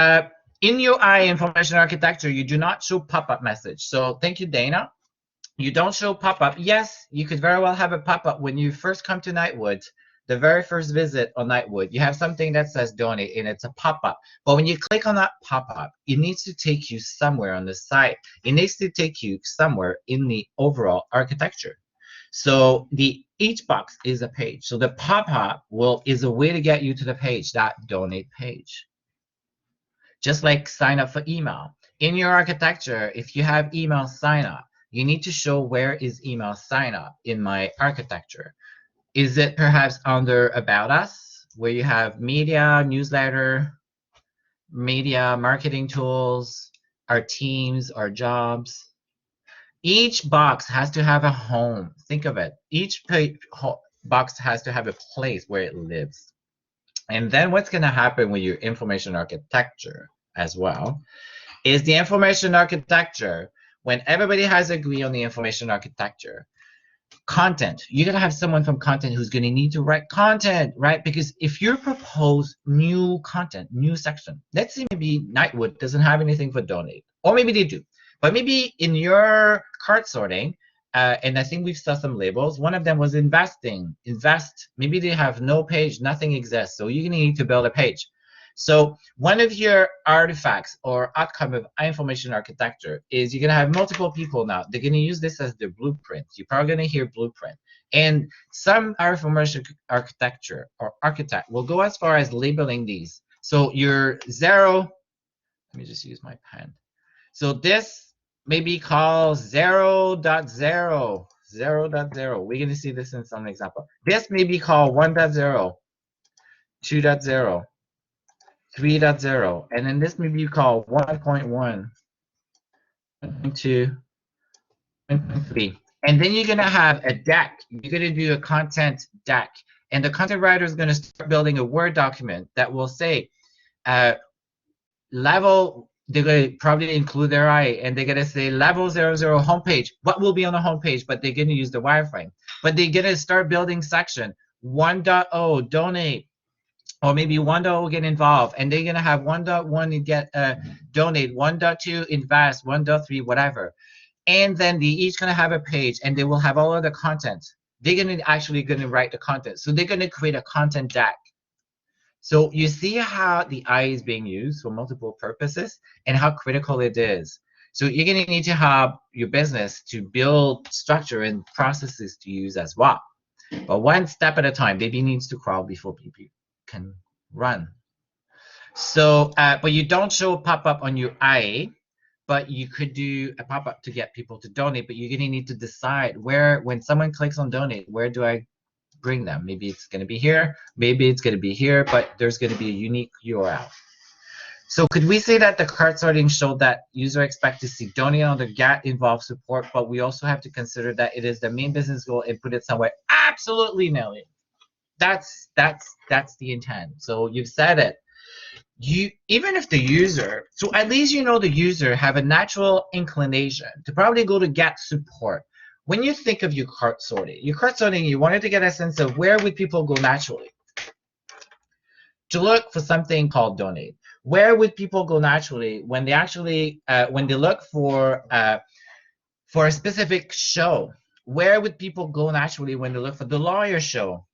in UI information architecture, you do not show pop-up message. So thank you, Dana. You don't show pop-up. Yes, you could very well have a pop-up when you first come to Nightwood, the very first visit on Nightwood. You have something that says donate, and it's a pop-up. But when you click on that pop-up, it needs to take you somewhere on the site. It needs to take you somewhere in the overall architecture. So each box is a page. So the pop-up is a way to get you to the page, that donate page. Just like sign up for email. in your architecture, if you have email sign up, you need to show where is email sign up in my architecture. Is it perhaps under About Us, where you have media, newsletter, media, marketing tools, our teams, our jobs? Each box has to have a home. Think of it. Each box has to have a place where it lives. And then what's going to happen with your information architecture as well is the information architecture, when everybody has agreed on the information architecture, content, you're going to have someone from content who's going to need to write content, right? Because if you propose new content, new section, let's say maybe Nightwood doesn't have anything for donate, or maybe they do, but maybe in your cart sorting, and I think we've saw some labels, one of them was investing, invest, maybe they have no page, nothing exists, so you're going to need to build a page. So one of your artifacts or outcome of information architecture is you're going to have multiple people now. They're going to use this as their blueprint. You're probably going to hear blueprint. And some information architecture or architect will go as far as labeling these. So your zero, let me just use my pen. So this may be called 0.0, 0.0. We're going to see this in some example. This may be called 1.0, 2.0. 3.0, and then this may be called 1.1, 1.2, 1.3. And then you're going to have a deck. You're going to do a content deck. And the content writer is going to start building a Word document that will say, level, they're going to probably include their eye, and they're going to say level 00 homepage. What will be on the homepage? But they're going to use the wireframe. But they're going to start building section 1.0, donate. Or maybe 1.0 will get involved, and they're gonna have 1.1 to get donate, 1.2 invest, 1.3 whatever, and then they each gonna have a page, and they will have all of the content. They're gonna write the content, so they're gonna create a content deck. So you see how the eye is being used for multiple purposes and how critical it is. So you're gonna need to have your business to build structure and processes to use as well. But one step at a time. Baby needs to crawl before baby can run. So, but you don't show a pop-up on your eye, but you could do a pop-up to get people to donate, but you're gonna need to decide where, when someone clicks on donate, where do I bring them? Maybe it's gonna be here, maybe it's gonna be here, but there's gonna be a unique URL. So could we say that the cart sorting showed that user expect to see donate on the get involved support, but we also have to consider that it is the main business goal and put it somewhere? Absolutely, Nelly. That's the intent. So you've said it. You, even if the user, so at least you know the user have a natural inclination to probably go to get support. When you think of your cart sorting, you wanted to get a sense of where would people go naturally to look for something called donate. Where would people go naturally when they actually when they look for a specific show? Where would people go naturally when they look for the lawyer show?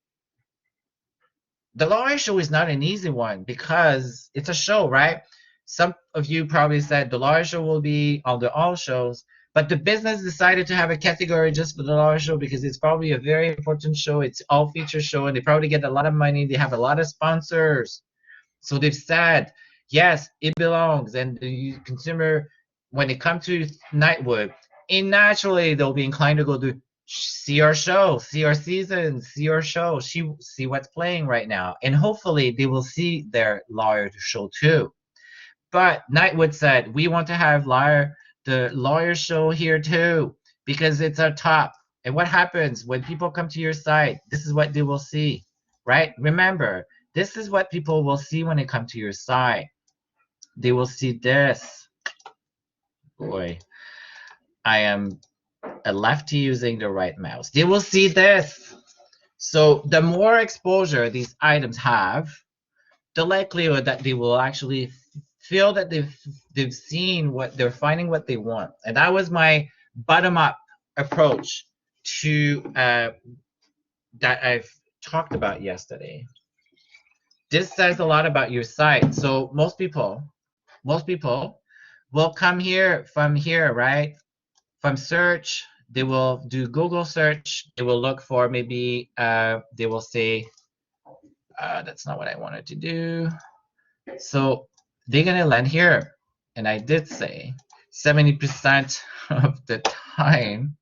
The lawyer show is not an easy one because it's a show, right? Some of you probably said the lawyer show will be on the all shows, but the business decided to have a category just for the lawyer show because it's probably a very important show. It's all feature show, and they probably get a lot of money. They have a lot of sponsors. So they've said, yes, it belongs. And the consumer, when they come to Nightwood, naturally they'll be inclined to go to see our show, see our season, see our show, see what's playing right now. And hopefully they will see their lawyer show too. But Nightwood said, we want to have the lawyer show here too, because it's our top. And what happens when people come to your site? This is what they will see, right? Remember, this is what people will see when they come to your site. They will see this. Boy, I am a lefty using the right mouse. They will see this. So the more exposure these items have, the likelihood that they will actually feel that they've seen what they're finding what they want. And that was my bottom-up approach to that I've talked about yesterday. This says a lot about your site. So most people will come here from here, right? From search, they will do Google search. They will look for maybe, they will say, that's not what I wanted to do. So they're going to land here. and I did say 70% of the time,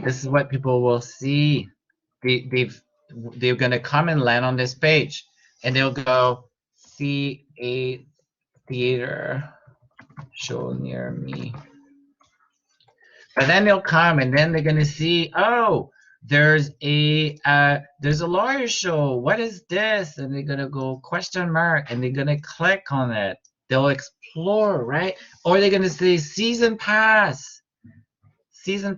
this is what people will see. They're gonna come and land on this page, and they'll go see a theater show near me. But then they'll come and then they're gonna see, oh, there's a lawyer show. What is this? And they're gonna go question mark and they're gonna click on it. They'll explore, right? Or they're gonna say season pass, and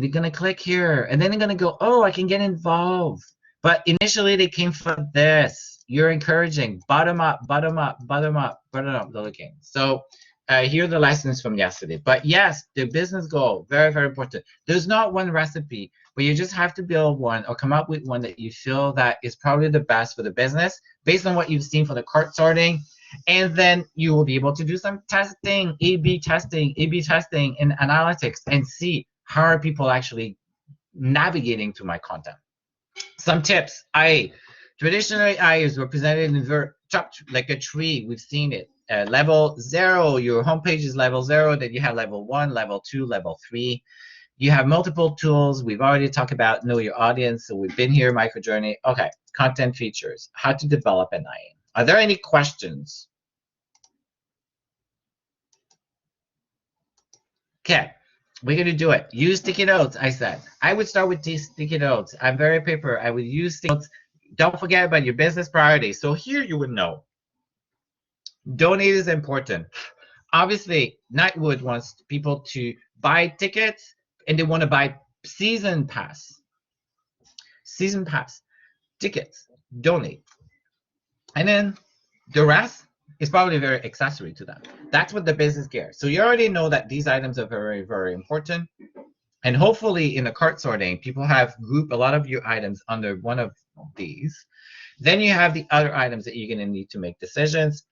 they're gonna click here, and then they're gonna go, oh, I can get involved. But initially they came for this. You're encouraging bottom up, bottom up, bottom up, bottom up the looking. So here are the lessons from yesterday. But yes, the business goal, very, very important. There's not one recipe, but you just have to build one or come up with one that you feel that is probably the best for the business based on what you've seen for the cart sorting. And then you will be able to do some testing, A/B testing in analytics, and see how are people actually navigating to my content. Some tips. Traditionally, I is represented in like a tree. We've seen it. Level 0, your homepage is level 0. Then you have level 1, level 2, level 3. You have multiple tools. We've already talked about know your audience. So we've been here, microjourney. Okay, content features. How to develop an IE. Are there any questions? Okay, we're going to do it. Use sticky notes, I said. I would start with these sticky notes. I'm very paper. I would use sticky notes. Don't forget about your business priorities. So here you would know. Donate is important. Obviously, Nightwood wants people to buy tickets and they want to buy season pass. Season pass. Tickets. Donate. And then the rest is probably very accessory to that. That's what the business cares. So you already know that these items are very, very important. And hopefully in the cart sorting, people have grouped a lot of your items under one of these. Then you have the other items that you're going to need to make decisions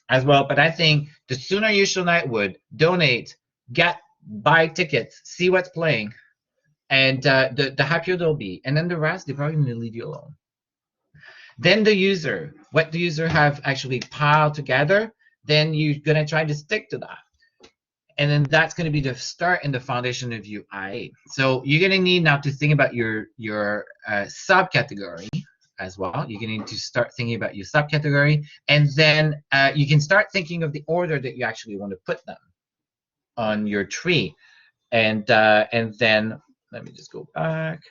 as well. But I think the sooner you show Nightwood, donate, buy tickets, see what's playing, and the happier they'll be. And then the rest, they're probably going to leave you alone. Then the user, what the user have actually piled together, then you're going to try to stick to that. And then that's going to be the start and the foundation of your IA. So you're going to need now to think about your subcategory as well. You're going to need to start thinking about your subcategory. And then you can start thinking of the order that you actually want to put them on your tree. And then, let me just go back.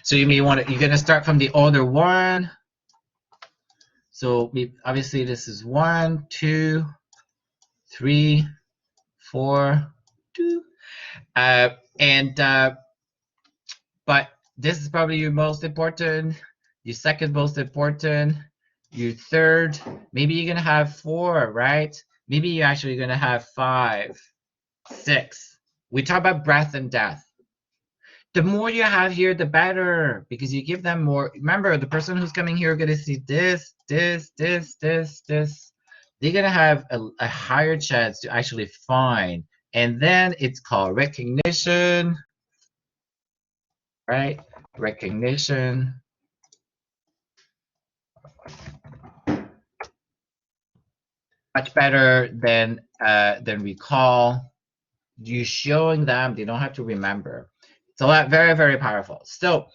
So you may want to, you're going to start from the order 1. So obviously this is 1, 2, 3, 4, 2. But this is probably your most important, your second most important, your third. Maybe you're going to have 4, right? Maybe you're actually going to have 5, 6. We talk about breadth and depth. The more you have here, the better, because you give them more. Remember, the person who's coming here are going to see this. They're going to have a higher chance to actually find. And then it's called recognition, right? Recognition. Much better than recall. You're showing them, they don't have to remember. So that very, very powerful. So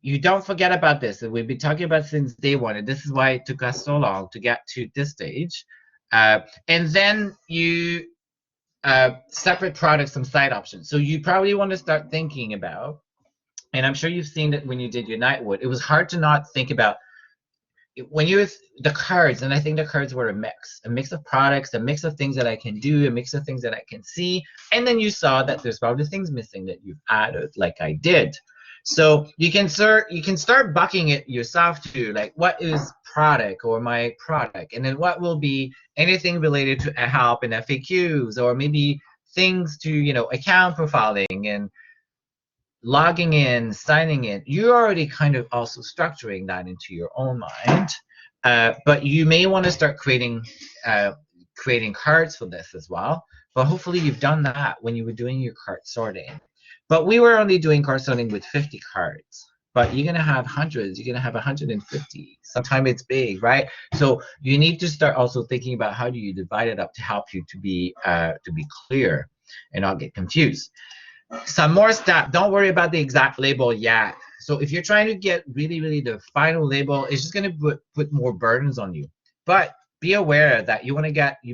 you don't forget about this. We've been talking about since day 1, and this is why it took us so long to get to this stage. And then you separate products from side options. So you probably want to start thinking about, and I'm sure you've seen it when you did your Nightwood, it was hard to not think about when you the cards, and I think the cards were a mix of products, a mix of things that I can do, a mix of things that I can see, and then you saw that there's probably things missing that you've added, like I did. So you can start bucking it yourself too, like what is product or my product, and then what will be anything related to help and FAQs, or maybe things to account profiling and logging in, signing in. You're already kind of also structuring that into your own mind, but you may want to start creating cards for this as well. But hopefully you've done that when you were doing your cart sorting. But we were only doing card sorting with 50 cards. But you're gonna have hundreds. You're gonna have 150. Sometimes it's big, right? So you need to start also thinking about how do you divide it up to help you to be clear and not get confused. Some more stuff. Don't worry about the exact label yet. So if you're trying to get really the final label, it's just going to put more burdens on you. But be aware that you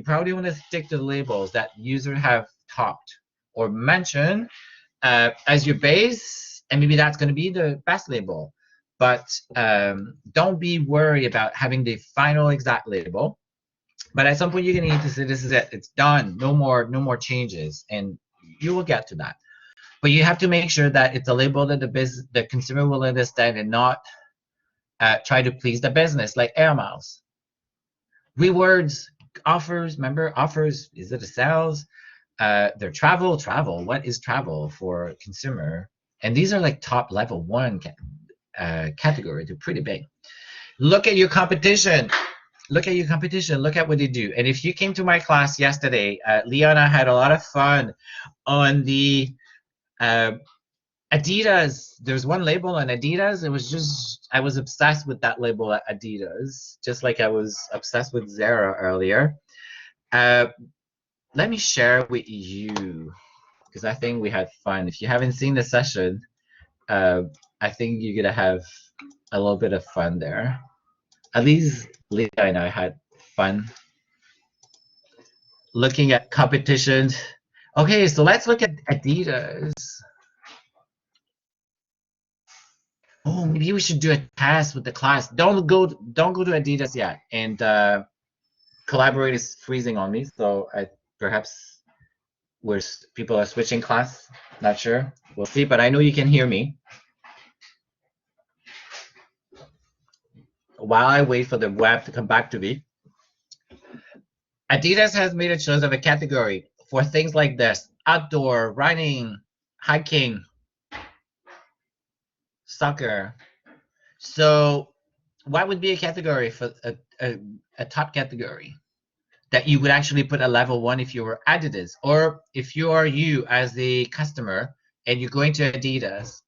probably want to stick to the labels that users have talked or mentioned as your base, and maybe that's going to be the best label. But don't be worried about having the final exact label. But at some point, you're going to need to say, this is it. It's done. No more changes. And you will get to that. But you have to make sure that it's a label that the consumer will understand and not try to please the business, like air miles. Rewards, offers, remember, offers, is it a sales? Their travel. What is travel for consumer? And these are like top level one category. They're pretty big. Look at your competition. Look at what they do. And if you came to my class yesterday, Leona had a lot of fun on the Adidas. There's one label on Adidas. It was just, I was obsessed with that label at Adidas, just like I was obsessed with Zara earlier. Let me share with you, because I think we had fun. If you haven't seen the session, I think you're gonna have a little bit of fun there. At least Leah and I had fun looking at competitions. Okay, so let's look at Adidas. Oh, maybe we should do a test with the class. Don't go to Adidas yet. And Collaborate is freezing on me, so perhaps people are switching class. Not sure. We'll see. But I know you can hear me. While I wait for the web to come back to me, Adidas has made a choice of a category for things like this: outdoor, running, hiking, soccer. So, what would be a category for a top category that you would actually put a level 1 if you were Adidas, or if you are you as the customer and you're going to Adidas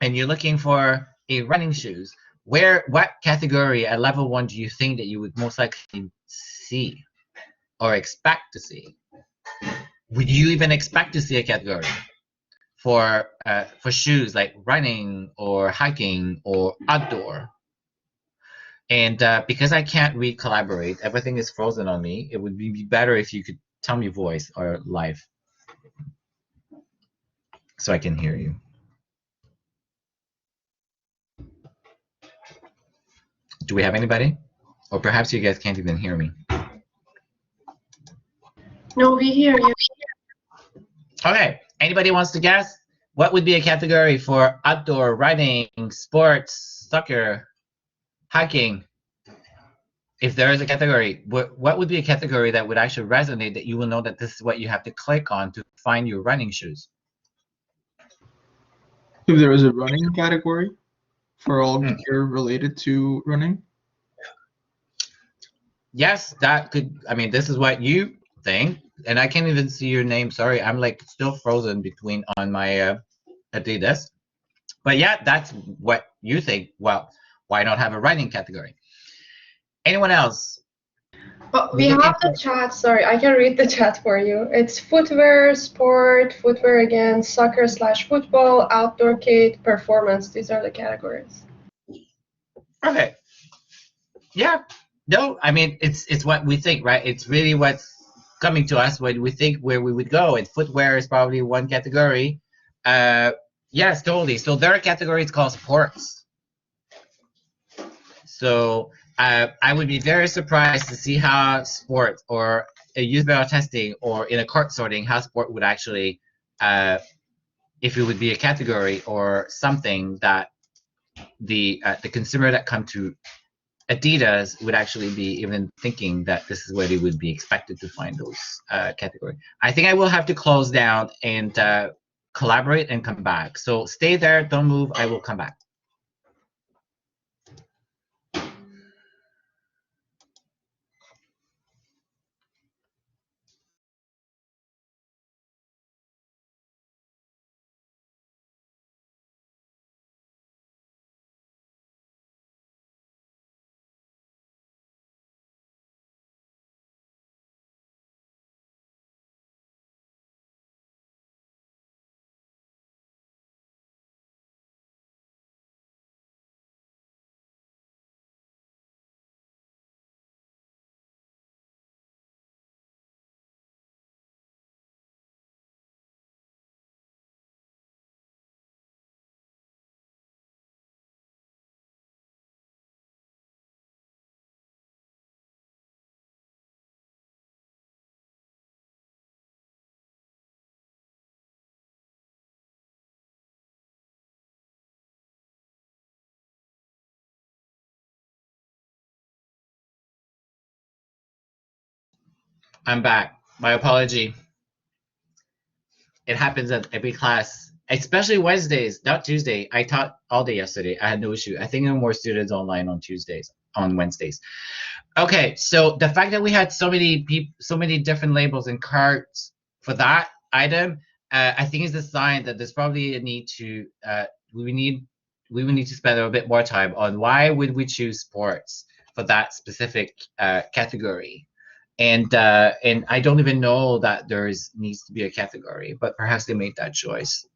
and you're looking for a running shoes? What category at level 1 do you think that you would most likely see or expect to see? Would you even expect to see a category for shoes like running or hiking or outdoor? And because I can't read Collaborate, everything is frozen on me. It would be better if you could tell me voice or live so I can hear you. Do we have anybody? Or perhaps you guys can't even hear me. No, we hear you. Okay, anybody wants to guess? What would be a category for outdoor, running, sports, soccer, hiking? If there is a category, what would be a category that would actually resonate, that you will know that this is what you have to click on to find your running shoes? If there is a running category for all gear related to running? Yes, that could, I mean, this is what you think, and I can't even see your name. Sorry, I'm like still frozen between on my Adidas. But yeah, that's what you think. Well, why not have a running category? Anyone else? Oh, we have the chat. Sorry, I can read the chat for you. It's footwear, sport, footwear again, soccer/football, outdoor kit, performance. These are the categories. Okay. Yeah. No, I mean, it's what we think, right? It's really what's coming to us when we think where we would go. And footwear is probably one category. Yes, totally. So there are categories called sports. So I would be very surprised to see how sport or a usable testing or in a cart sorting, how sport would actually, if it would be a category or something that the consumer that come to Adidas would actually be even thinking that this is where they would be expected to find those category. I think I will have to close down and Collaborate and come back. So stay there, don't move, I will come back. I'm back. My apology. It happens at every class, especially Wednesdays, not Tuesday. I taught all day yesterday. I had no issue. I think there were more students online on Tuesdays, on Wednesdays. Okay, so the fact that we had so many people, so many different labels and cards for that item, I think is a sign that there's probably a need to we need we would need to spend a little bit more time on why would we choose sports for that specific category. And I don't even know that needs to be a category, but perhaps they made that choice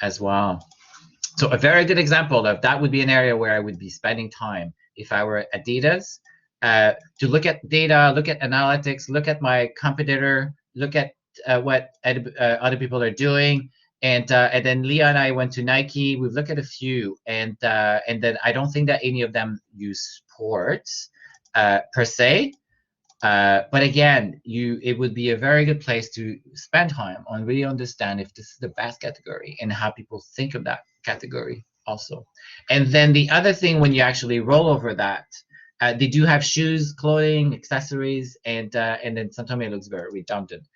as well. So a very good example of that would be an area where I would be spending time if I were at Adidas, to look at data, look at analytics, look at my competitor, look at what other people are doing. And then Leah and I went to Nike. We've looked at a few, and then I don't think that any of them use sports per se. But again, it would be a very good place to spend time on really understand if this is the best category and how people think of that category also. And then the other thing, when you actually roll over that, they do have shoes, clothing, accessories, and then sometimes it looks very redundant.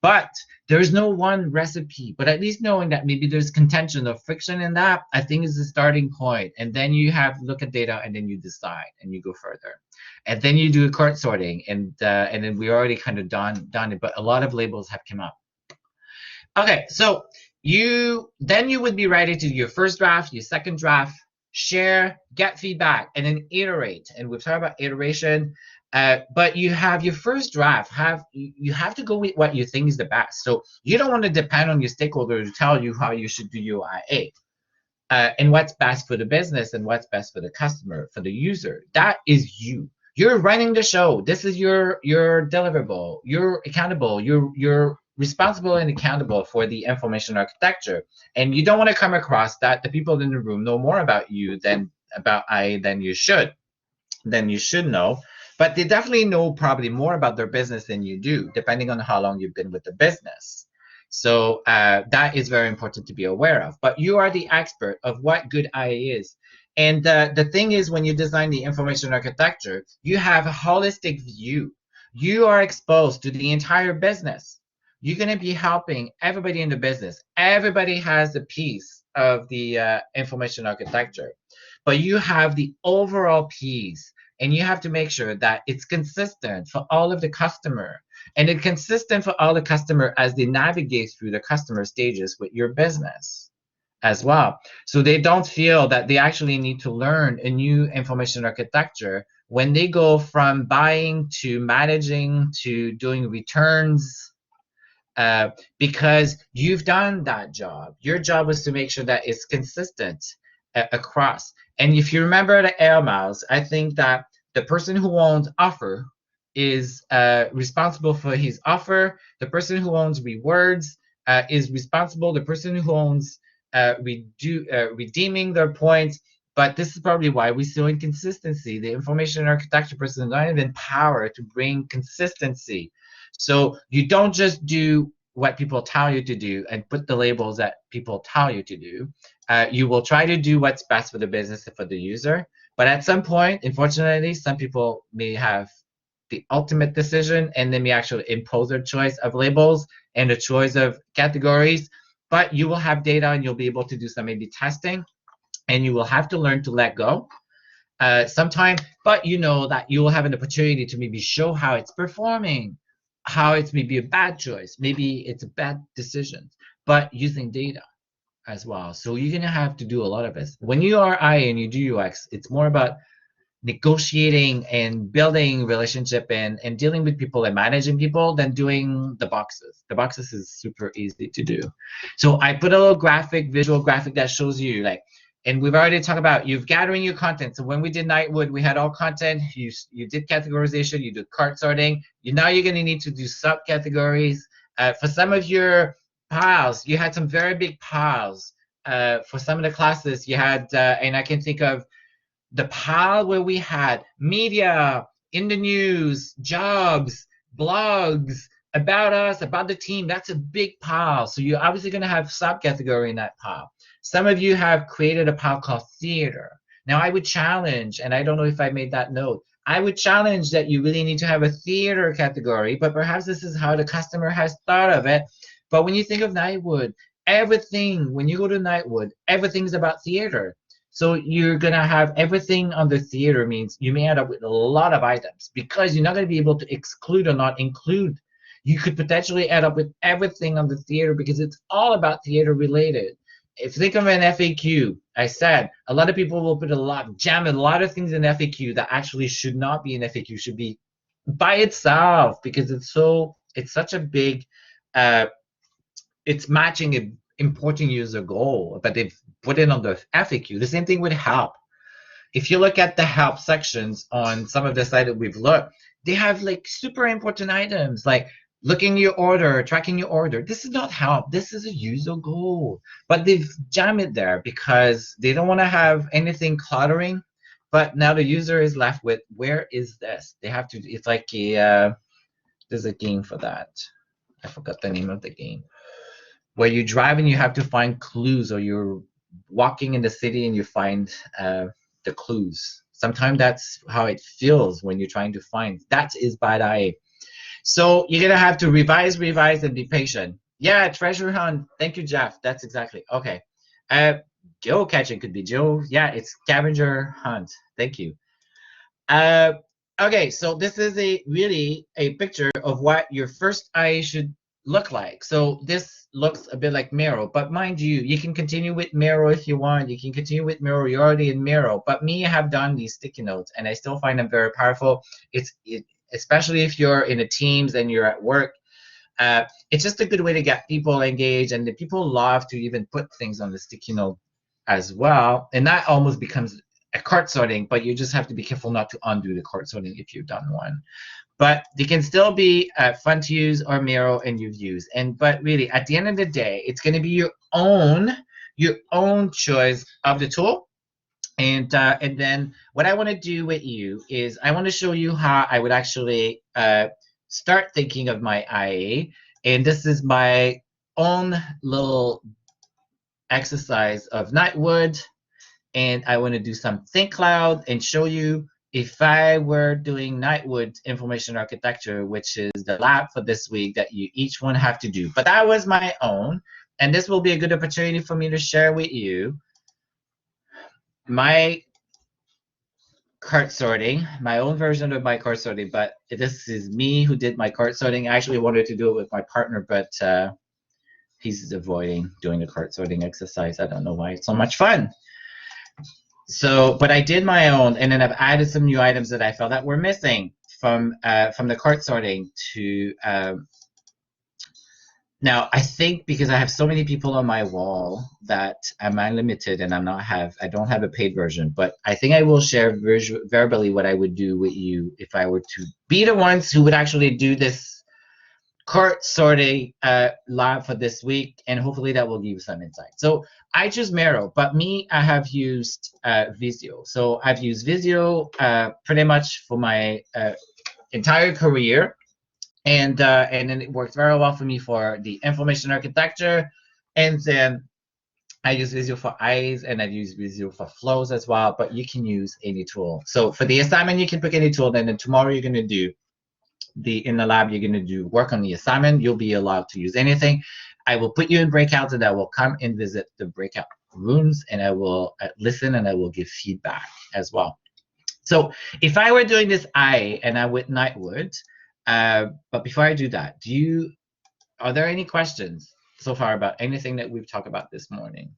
But there's no one recipe. But at least knowing that maybe there's contention or friction in that, I think is the starting point. And then you have look at data, and then you decide, and you go further. And then you do cart sorting, and then we already kind of done it. But a lot of labels have come up. Okay, so you would be ready to do your first draft, your second draft, share, get feedback, and then iterate. And we've talked about iteration. But you have your first draft. You have to go with what you think is the best. So you don't want to depend on your stakeholder to tell you how you should do your IA, and what's best for the business and what's best for the customer, for the user. That is you. You're running the show. This is your deliverable. You're accountable. You're responsible and accountable for the information architecture. And you don't want to come across that the people in the room know more about you than you should know. But they definitely know probably more about their business than you do, depending on how long you've been with the business. So that is very important to be aware of. But you are the expert of what good IA is. And the thing is, when you design the information architecture, you have a holistic view. You are exposed to the entire business. You're going to be helping everybody in the business. Everybody has a piece of the information architecture. But you have the overall piece. And you have to make sure that it's consistent for all of the customer, and it's consistent for all the customer as they navigate through the customer stages with your business as well. So they don't feel that they actually need to learn a new information architecture when they go from buying to managing to doing returns, because you've done that job. Your job was to make sure that it's consistent across. And if you remember the air miles, I think that the person who owns offer is responsible for his offer. The person who owns rewards is responsible. The person who owns redeeming their points. But this is probably why we see inconsistency. The information architecture person is not even empowered to bring consistency. So you don't just do what people tell you to do and put the labels that people tell you to do. You will try to do what's best for the business and for the user. But at some point, unfortunately, some people may have the ultimate decision, and they may actually impose their choice of labels and a choice of categories. But you will have data, and you'll be able to do some A/B testing, and you will have to learn to let go sometime. But you know that you will have an opportunity to maybe show how it's performing, how it's maybe a bad choice, maybe it's a bad decision, but using data as well. So you're going to have to do a lot of this. When you are IA and you do UX, it's more about negotiating and building relationship and dealing with people and managing people than doing the boxes. The boxes is super easy to do. So I put a little visual graphic that shows you, like, and we've already talked about you've gathering your content. So when we did Nightwood, we had all content. You did categorization, you did cart sorting. Now you're going to need to do subcategories. For some of your piles, you had some very big piles. For some of the classes, you had, and I can think of the pile where we had media, in the news, jobs, blogs, about us, about the team. That's a big pile. So you're obviously going to have subcategory in that pile. Some of you have created a pile called theater. Now I would challenge, and I don't know if I made that note, I would challenge that you really need to have a theater category, but perhaps this is how the customer has thought of it. But when you think of Nightwood, everything, when you go to Nightwood, everything's about theater. So you're going to have everything under theater means you may end up with a lot of items because you're not going to be able to exclude or not include. You could potentially end up with everything under theater because it's all about theater related. If you think of an FAQ, I said a lot of people will put jam a lot of things in FAQ that actually should not be in FAQ, should be by itself because it's such a big, it's matching an important user goal, but they've put it on the FAQ. The same thing with help. If you look at the help sections on some of the sites that we've looked, they have like super important items like looking your order, tracking your order. This is not help. This is a user goal. But they've jammed it there because they don't want to have anything cluttering. But now the user is left with, where is this? They have to, it's like there's a game for that. I forgot the name of the game. Where you drive and you have to find clues, or you're walking in the city and you find the clues. Sometimes that's how it feels when you're trying to find. That is bad eye. So you're gonna have to revise, and be patient. Yeah, treasure hunt. Thank you, Jeff. That's exactly okay. Geocaching could be Joe. Yeah, it's scavenger hunt. Thank you. Okay, so this is really a picture of what your first eye should look like. So this looks a bit like Miro, but mind you, you can continue with Miro if you want. You can continue with Miro. You're already in Miro. But me, I have done these sticky notes, and I still find them very powerful. Especially if you're in a teams and you're at work. It's just a good way to get people engaged, and the people love to even put things on the sticky note as well. And that almost becomes a cart sorting, but you just have to be careful not to undo the cart sorting if you've done one. But they can still be fun to use or Miro and you've used. But really, at the end of the day, it's going to be your own choice of the tool. And then what I want to do with you is I want to show you how I would actually start thinking of my IA. And this is my own little exercise of Nightwood. And I want to do some Think Cloud and show you if I were doing Nightwood information architecture, which is the lab for this week that you each one have to do. But that was my own. And this will be a good opportunity for me to share with you my cart sorting, my own version of my cart sorting, but this is me who did my cart sorting. I actually wanted to do it with my partner, but he's avoiding doing the cart sorting exercise. I don't know why. It's so much fun. So, but I did my own, and then I've added some new items that I felt that were missing from the cart sorting to now. I think because I have so many people on my wall that I'm unlimited, and I don't have a paid version. But I think I will share verbally what I would do with you if I were to be the ones who would actually do this cart sorting live for this week, and hopefully that will give you some insight. So I choose Miro, but me, I have used Visio. So I've used Visio pretty much for my entire career, and then it worked very well for me for the information architecture, and then I use Visio for eyes, and I've used Visio for flows as well. But you can use any tool. So for the assignment, you can pick any tool, and then tomorrow you're going to do in the lab, you're going to do work on the assignment. You'll be allowed to use anything. I will put you in breakouts, and I will come and visit the breakout rooms, and I will listen, and I will give feedback as well. So if I were doing this and I would Nightwood, but before I do that, are there any questions so far about anything that we've talked about this morning?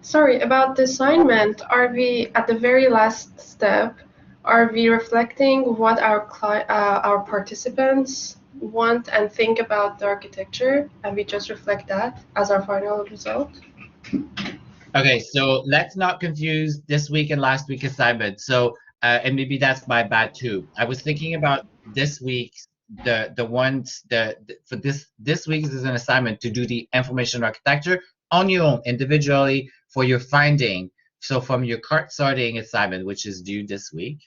Sorry, about the assignment, are we at the very last step, are we reflecting what our participants want and think about the architecture, and we just reflect that as our final result? Okay, so let's not confuse this week and last week assignment. So, and maybe that's my bad too. I was thinking about this week, for this week is an assignment to do the information architecture on your own individually for your finding. So from your cart sorting assignment, which is due this week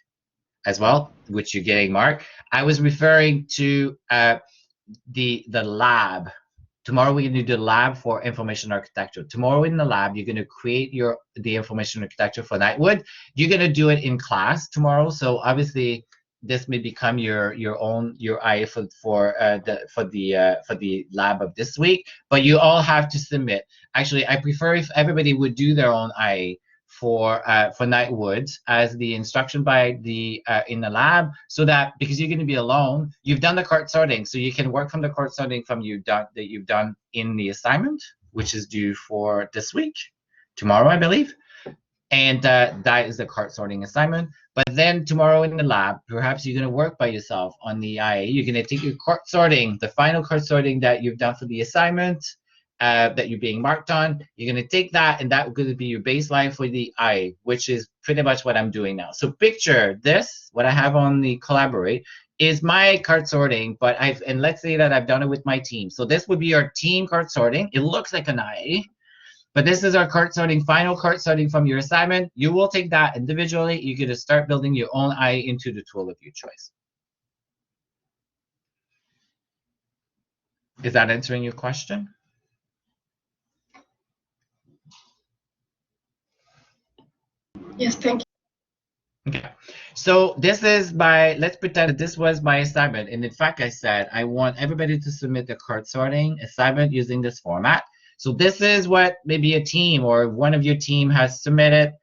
as well, which you're getting marked, I was referring to the lab Tomorrow we're going to do the lab for information architecture. Tomorrow in the lab, you're going to create the information architecture for Nightwood. You're going to do it in class tomorrow. So obviously, this may become your IA for the lab of this week. But you all have to submit. Actually, I prefer if everybody would do their own IA for Nightwood as the instruction by the in the lab, so that because you're going to be alone, you've done the cart sorting, so you can work from the cart sorting that you've done in the assignment, which is due for this week, tomorrow, I believe, and that is the cart sorting assignment. But then tomorrow in the lab, perhaps you're going to work by yourself on the IA. You're going to take your cart sorting, the final cart sorting that you've done for the assignment. That you're being marked on, you're going to take that, and that's going to be your baseline for the IA, which is pretty much what I'm doing now. So picture this, what I have on the Collaborate is my cart sorting, but and let's say that I've done it with my team. So this would be our team cart sorting. It looks like an IA, but this is our cart sorting, final cart sorting from your assignment. You will take that individually. You're going to start building your own IA into the tool of your choice. Is that answering your question? Yes, thank you. Okay, so this is let's pretend that this was my assignment. And in fact, I said, I want everybody to submit the cart sorting assignment using this format. So this is what maybe a team or one of your team has submitted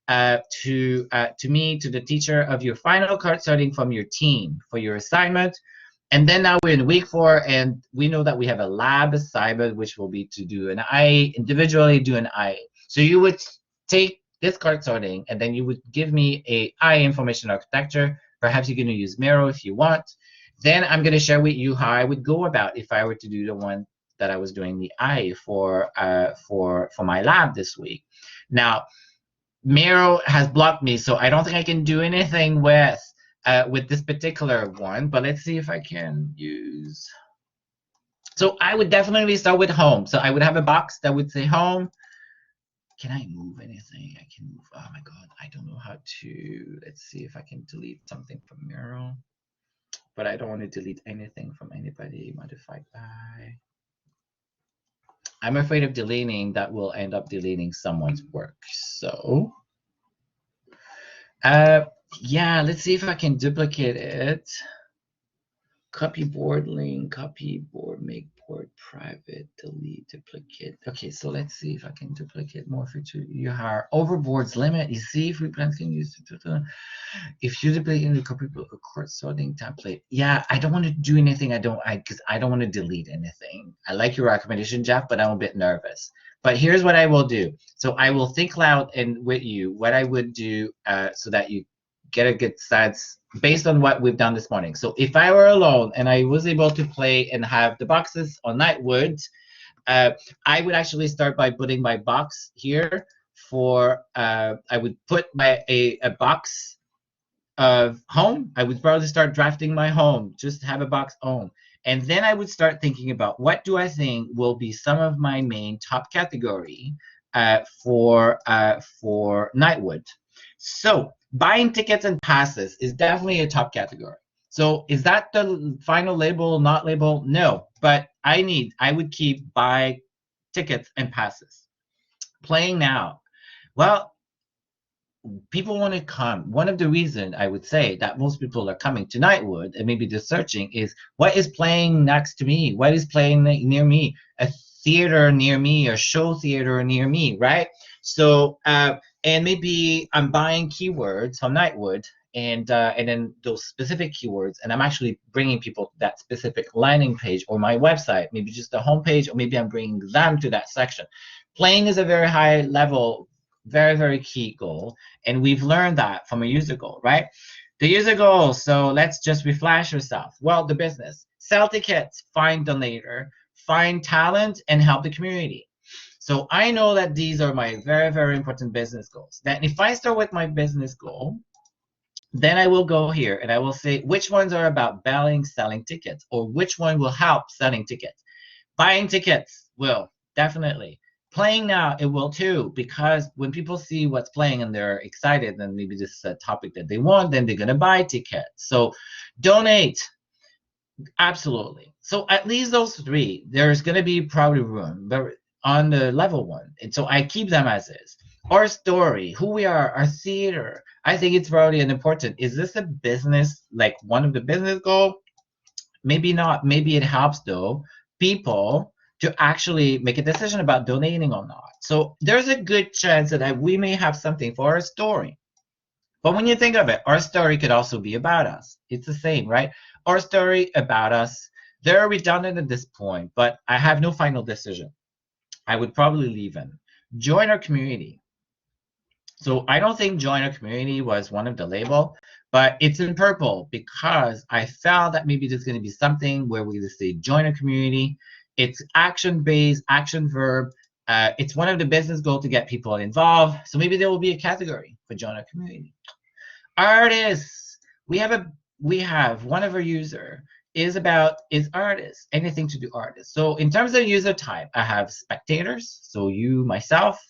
to me, to the teacher, of your final cart sorting from your team for your assignment. And then now we're in week 4, and we know that we have a lab assignment, which will be to do an IA, individually do an IA. So you would take this cart sorting, and then you would give me a IA information architecture. Perhaps you're going to use Miro if you want. Then I'm going to share with you how I would go about if I were to do the one that I was doing the IA for my lab this week. Now, Miro has blocked me, so I don't think I can do anything with this particular one. But let's see if I can use. So I would definitely start with home. So I would have a box that would say home. Can I move anything? I can move. Oh my God, I don't know how to. Let's see if I can delete something from Miro. But I don't want to delete anything from anybody modified by. I'm afraid of deleting. That will end up deleting someone's work. So, yeah, let's see if I can duplicate it. Copy board link, copy board, make board private, delete, duplicate. Okay, so let's see if I can duplicate more feature. You have overboards limit. You see if we plan to use if you duplicate in the copy book a cart sorting template. Yeah, I don't want to do anything. Because I don't want to delete anything. I like your recommendation, Jeff, but I'm a bit nervous. But here's what I will do. So I will think loud and with you what I would do so that you get a good sense based on what we've done this morning. So if I were alone and I was able to play and have the boxes on Nightwood, I would actually start by putting my box here for, I would put a box of home. I would probably start drafting my home, just have a box home. And then I would start thinking about what do I think will be some of my main top category for Nightwood. So buying tickets and passes is definitely a top category. So is that the final label, not label? No, but I would keep buy tickets and passes. Playing now. Well, people want to come. One of the reasons I would say that most people are coming to Nightwood and maybe they're searching is what is playing next to me? What is playing near me? A theater near me, a show theater near me, right? So, and maybe I'm buying keywords on Nightwood and then those specific keywords, and I'm actually bringing people to that specific landing page or my website, maybe just the homepage, or maybe I'm bringing them to that section. Playing is a very high level, very, very key goal. And we've learned that from a user goal, right? The user goal, so let's just reflash yourself. Well, the business, sell tickets, find donator, find talent, and help the community. So I know that these are my very, very important business goals. That if I start with my business goal, then I will go here and I will say which ones are about selling tickets, or which one will help selling tickets. Buying tickets will, definitely. Playing now, it will too, because when people see what's playing and they're excited and maybe this is a topic that they want, then they're going to buy tickets. So donate, absolutely. So at least those three, there's going to be probably room, but on the level one. And so I keep them as is. Our story, who we are, our theater. I think it's probably an important. Is this a business, like one of the business goal? Maybe not. Maybe it helps though people to actually make a decision about donating or not. So there's a good chance that we may have something for our story. But when you think of it, our story could also be about us. It's the same, right? Our story about us. They're redundant at this point, but I have no final decision. I would probably leave in. Join our community. So I don't think join our community was one of the label, but it's in purple because I felt that maybe there's going to be something where we just say join a community. It's action based, action verb. It's one of the business goals to get people involved. So maybe there will be a category for join our community. Artists. We have one of our user is artists, anything to do artists. So in terms of user type, I have spectators, so you, myself,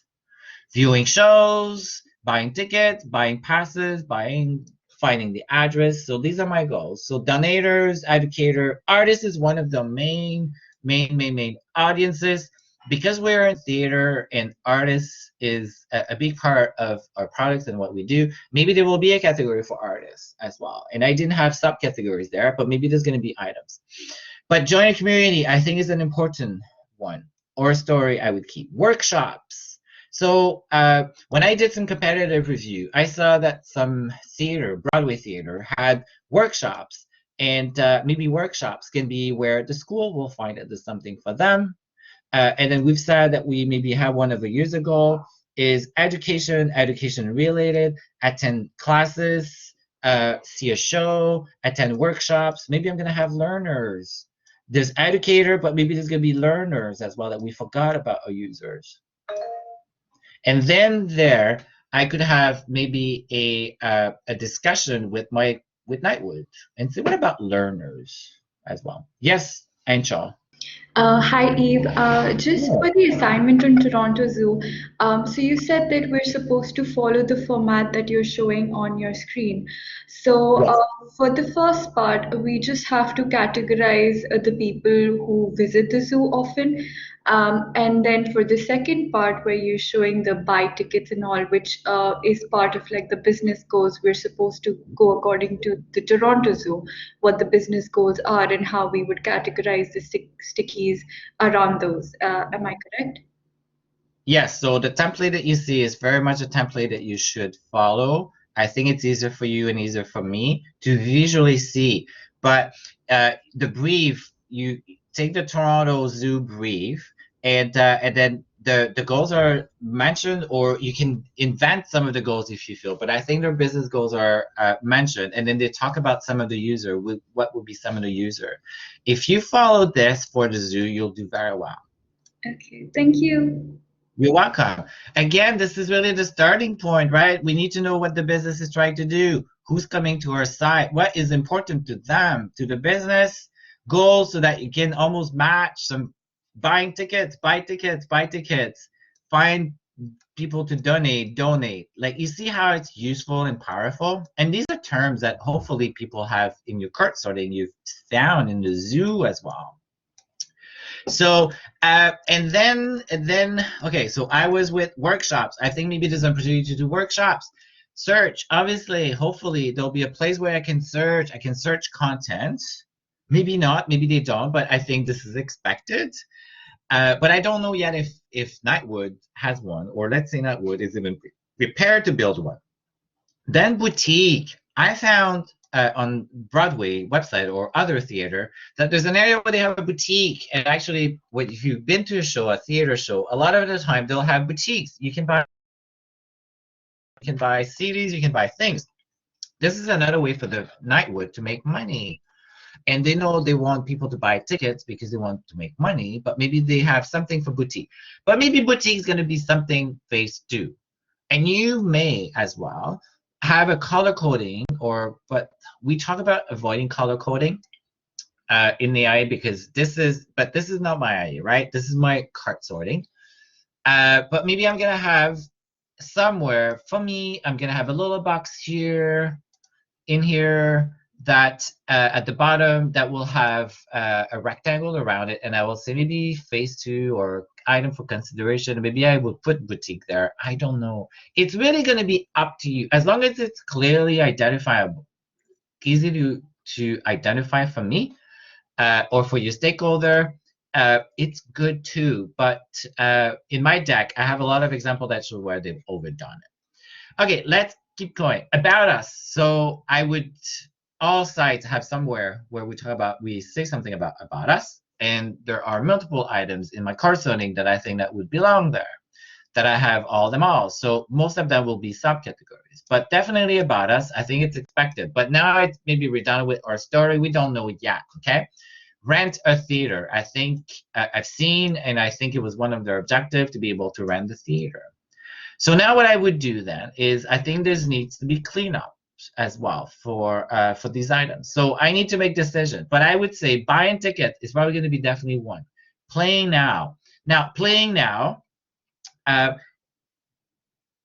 viewing shows, buying tickets, buying passes, finding the address. So these are my goals. So donators, educator, artists is one of the main audiences. Because we're in theater and artists is a big part of our products and what we do, maybe there will be a category for artists as well. And I didn't have subcategories there, but maybe there's going to be items. But join a community, I think, is an important one. Or story I would keep. Workshops. So when I did some competitive review, I saw that some theater, Broadway theater, had workshops. And maybe workshops can be where the school will find that there's something for them. And then we've said that we maybe have one of the years ago is education related, attend classes, see a show, attend workshops. Maybe I'm going to have learners. There's educator, but maybe there's going to be learners as well that we forgot about our users. And then there, I could have maybe a discussion with Nightwood and say, what about learners as well? Yes, Anshul. Hi, Eve. Just for the assignment on Toronto Zoo, so you said that we're supposed to follow the format that you're showing on your screen. So, Yes. for the first part, we just have to categorize the people who visit the zoo often. And then for the second part, where you're showing the buy tickets and all, which is part of like the business goals, we're supposed to go according to the Toronto Zoo, what the business goals are and how we would categorize the stickies around those. Am I correct? Yes, so the template that you see is very much a template that you should follow. I think it's easier for you and easier for me to visually see. But the brief, you take the Toronto Zoo brief, and then the goals are mentioned, or you can invent some of the goals if you feel. But I think their business goals are mentioned, and then they talk about some of the user, what would be some of the user. If you follow this for the zoo, you'll do very well. Okay, thank you. You're welcome. Again, this is really the starting point, right? We need to know what the business is trying to do, who's coming to our site, what is important to them, to the business goals, so that you can almost match some buy tickets, find people to donate. Like, you see how it's useful and powerful? And these are terms that hopefully people have in your cart sorting, you've found in the zoo as well. So and then okay, so I was with workshops. I think maybe there's an opportunity to do workshops. Search, obviously, hopefully there'll be a place where I can search content. Maybe not, maybe they don't, but I think this is expected. But I don't know yet if Nightwood has one, or let's say Nightwood is even prepared to build one. Then boutique. I found on Broadway website or other theater that there's an area where they have a boutique. And actually, if you've been to a show, a theater show, a lot of the time they'll have boutiques. You can buy CDs, you can buy things. This is another way for the Nightwood to make money. And they know they want people to buy tickets because they want to make money, but maybe they have something for boutique. But maybe boutique is going to be something phase 2. And you may as well have a color coding, but we talk about avoiding color coding in the IA because this is not my IA, right? This is my cart sorting. But maybe I'm gonna have somewhere for me, I'm gonna have a little box here, in here, that at the bottom that will have a rectangle around it, and I will say maybe phase 2 or item for consideration. Maybe I will put boutique there. I don't know. It's really going to be up to you, as long as it's clearly identifiable, easy to identify for me or for your stakeholder. It's good too, but in my deck, I have a lot of examples that show where they've overdone it. Okay, let's keep going. About us. So I would, all sites have somewhere where we say something about us, and there are multiple items in my card sorting that I think that would belong there, that I have all them all. So most of them will be subcategories, but definitely about us, I think it's expected. But now it's maybe redundant with our story. We don't know it yet, okay? Rent a theater. I think I've seen, and I think it was one of their objectives to be able to rent the theater. So now what I would do then is I think there needs to be cleanup as well for these items. So I need to make decision, but I would say buying ticket is probably going to be definitely one. Playing now. Now playing now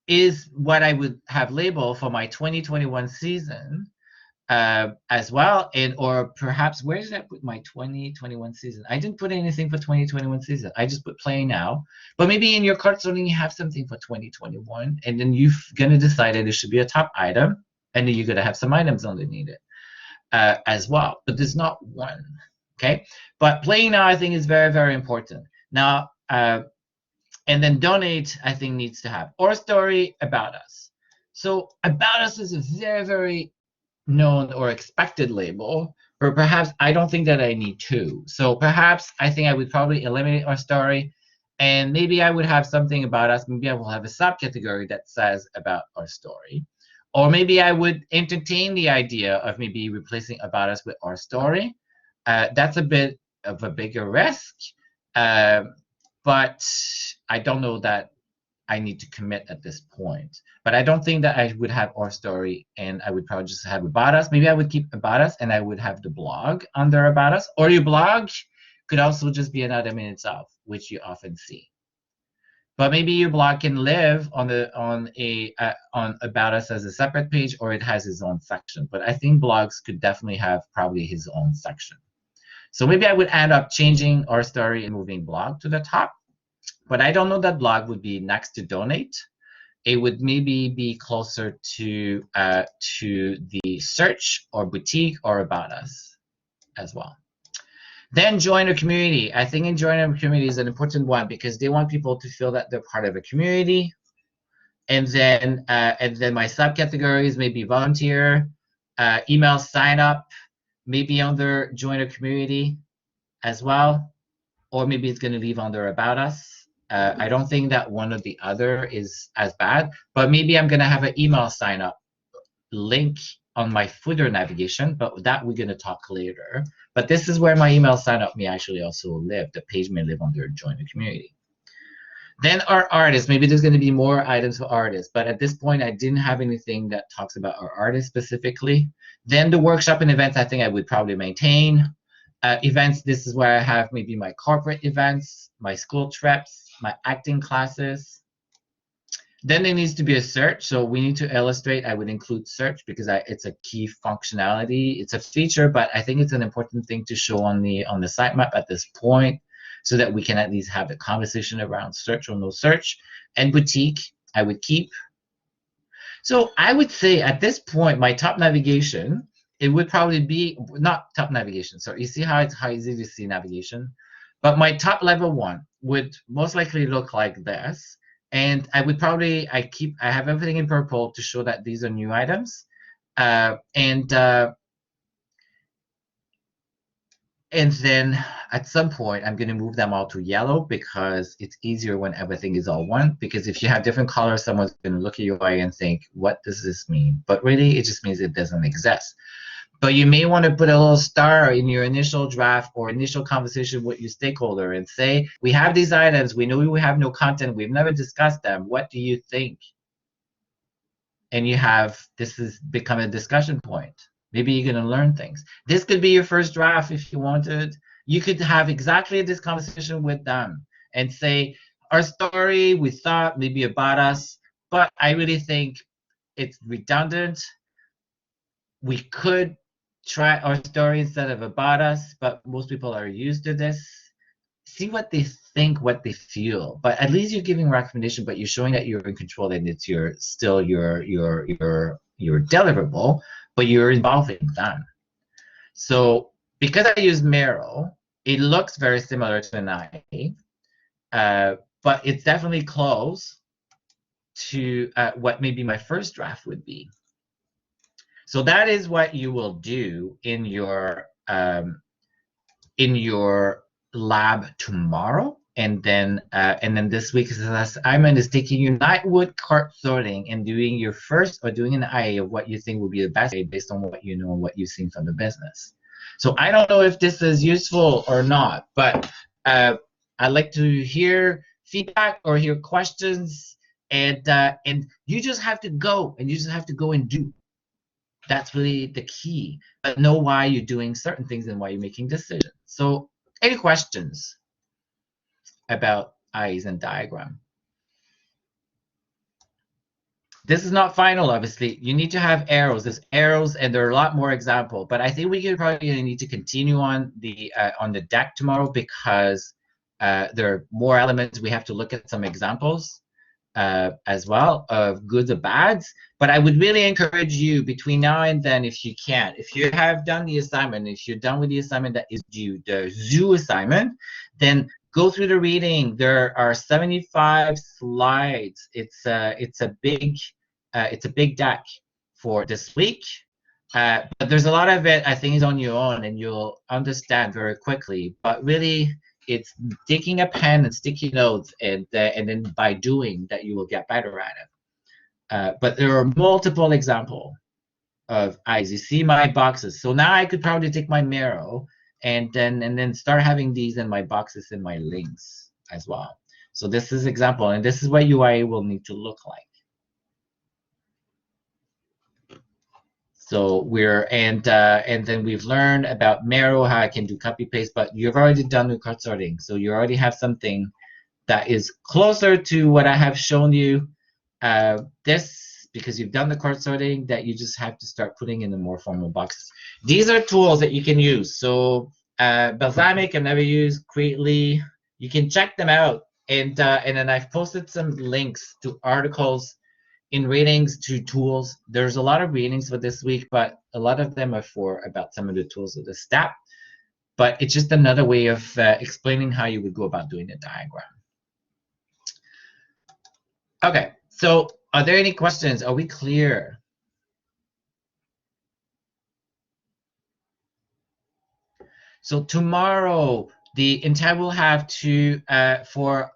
is what I would have labeled for my 2021 season. As well, and or perhaps where did I put my 2021 season? I didn't put anything for 2021 season. I just put play now. But maybe in your cart sorting you have something for 2021, and then you're gonna decide that it should be a top item, and then you're gonna have some items underneath it as well. But there's not one, okay? But playing now I think is very, very important. Now, and then donate I think needs to have or story about us. So about us is a very, very known or expected label, or perhaps I don't think that I need two. So perhaps I think I would probably eliminate our story, and maybe I would have something about us. Maybe I will have a subcategory that says about our story, or maybe I would entertain the idea of maybe replacing about us with our story. That's a bit of a bigger risk, but I don't know that I need to commit at this point. But I don't think that I would have our story and I would probably just have about us. Maybe I would keep about us and I would have the blog under about us. Or your blog could also just be an item in itself, which you often see. But maybe your blog can live on about us as a separate page, or it has its own section. But I think blogs could definitely have probably his own section. So maybe I would end up changing our story and moving blog to the top. But I don't know that blog would be next to donate. It would maybe be closer to the search or boutique or about us as well. Then join a community. I think in join a community is an important one because they want people to feel that they're part of a community. And then my subcategories may be volunteer, email sign up, maybe under join a community as well, or maybe it's going to leave under about us. I don't think that one or the other is as bad, but maybe I'm going to have an email sign up link on my footer navigation, but that we're going to talk later. But this is where my email sign up may actually also live. The page may live under join the community. Then our artists, maybe there's going to be more items for artists, but at this point I didn't have anything that talks about our artists specifically. Then the workshop and events, I think I would probably maintain. Events, this is where I have maybe my corporate events, my school trips, my acting classes. Then there needs to be a search. So we need to illustrate. I would include search because it's a key functionality. It's a feature, but I think it's an important thing to show on the sitemap at this point so that we can at least have a conversation around search or no search. And boutique, I would keep. So I would say at this point, my top navigation, it would probably be not top navigation. So you see how it's how easy to see navigation, but my top level one would most likely look like this. And I would probably I have everything in purple to show that these are new items, and then at some point I'm going to move them all to yellow because it's easier when everything is all one. Because if you have different colors, someone's going to look at your eye and think, "What does this mean?" But really, it just means it doesn't exist. But you may want to put a little star in your initial draft or initial conversation with your stakeholder and say, we have these items, we know we have no content, we've never discussed them, what do you think? And this has become a discussion point. Maybe you're going to learn things. This could be your first draft if you wanted. You could have exactly this conversation with them and say, our story, we thought maybe about us, but I really think it's redundant. We could try our story instead of about us, but most people are used to this. See what they think, what they feel, but at least you're giving recommendation, but you're showing that you're in control and it's still your deliverable, but you're involving them. So because I use Miro, it looks very similar to an IA, but it's definitely close to what maybe my first draft would be. So that is what you will do in your lab tomorrow, and then this week's assignment is taking you Nightwood cart sorting and doing your first or doing an IA of what you think will be the best based on what you know and what you've seen from the business. So I don't know if this is useful or not, but I'd like to hear feedback or hear questions, and you just have to go and do. That's really the key. But know why you're doing certain things and why you're making decisions. So any questions about eyes and diagram? This is not final, obviously. You need to have arrows. There's arrows, and there are a lot more examples. But I think we could probably need to continue on the deck tomorrow, because there are more elements. We have to look at some examples as well of goods or bads. But I would really encourage you between now and then, if you can, if you have done the assignment, if you're done with the assignment that is due, the zoo assignment, then go through the reading. There are 75 slides. It's a big deck for this week. But there's a lot of it, I think, is on your own, and you'll understand very quickly. But really, it's taking a pen and sticky notes, and then by doing that, you will get better at it. But there are multiple examples of eyes. You see my boxes. So now I could probably take my Miro and then start having these in my boxes and my links as well. So this is example, and this is what UI will need to look like. So and then we've learned about Miro, how I can do copy paste, but you've already done the cart sorting, so you already have something that is closer to what I have shown you. Because you've done the cart sorting, that you just have to start putting in the more formal boxes. These are tools that you can use. So Balsamiq I've never used, Creately, you can check them out, and then I've posted some links to articles in ratings to tools. There's a lot of ratings for this week, but a lot of them are about some of the tools of the step. But it's just another way of explaining how you would go about doing a diagram. Okay, so are there any questions? Are we clear? So tomorrow, the intent will have to, for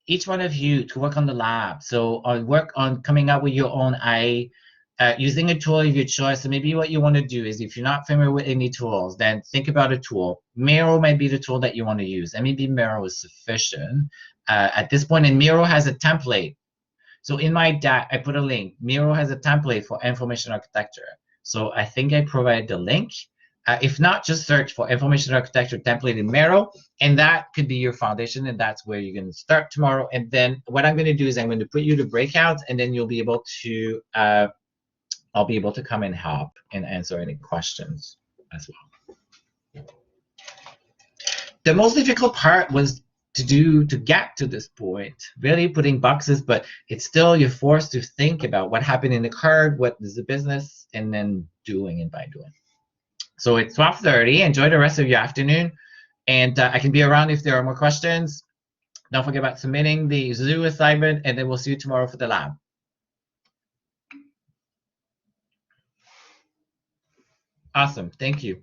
each one of you to work on the lab. So work on coming up with your own IA, using a tool of your choice. So maybe what you want to do is, if you're not familiar with any tools, then think about a tool. Miro might be the tool that you want to use, and maybe Miro is sufficient at this point. And Miro has a template. So in my deck, I put a link. Miro has a template for information architecture. So I think I provided the link. If not, just search for information architecture template in Miro, and that could be your foundation, and that's where you're going to start tomorrow. And then what I'm going to do is I'm going to put you to breakouts, and then you'll be able to, I'll be able to come and help and answer any questions as well. The most difficult part was to get to this point, really putting boxes, but it's still, you're forced to think about what happened in the card, what is the business, and then doing it by doing. So it's 12:30. Enjoy the rest of your afternoon, and I can be around if there are more questions. Don't forget about submitting the zoo assignment, and then we'll see you tomorrow for the lab. Awesome. Thank you.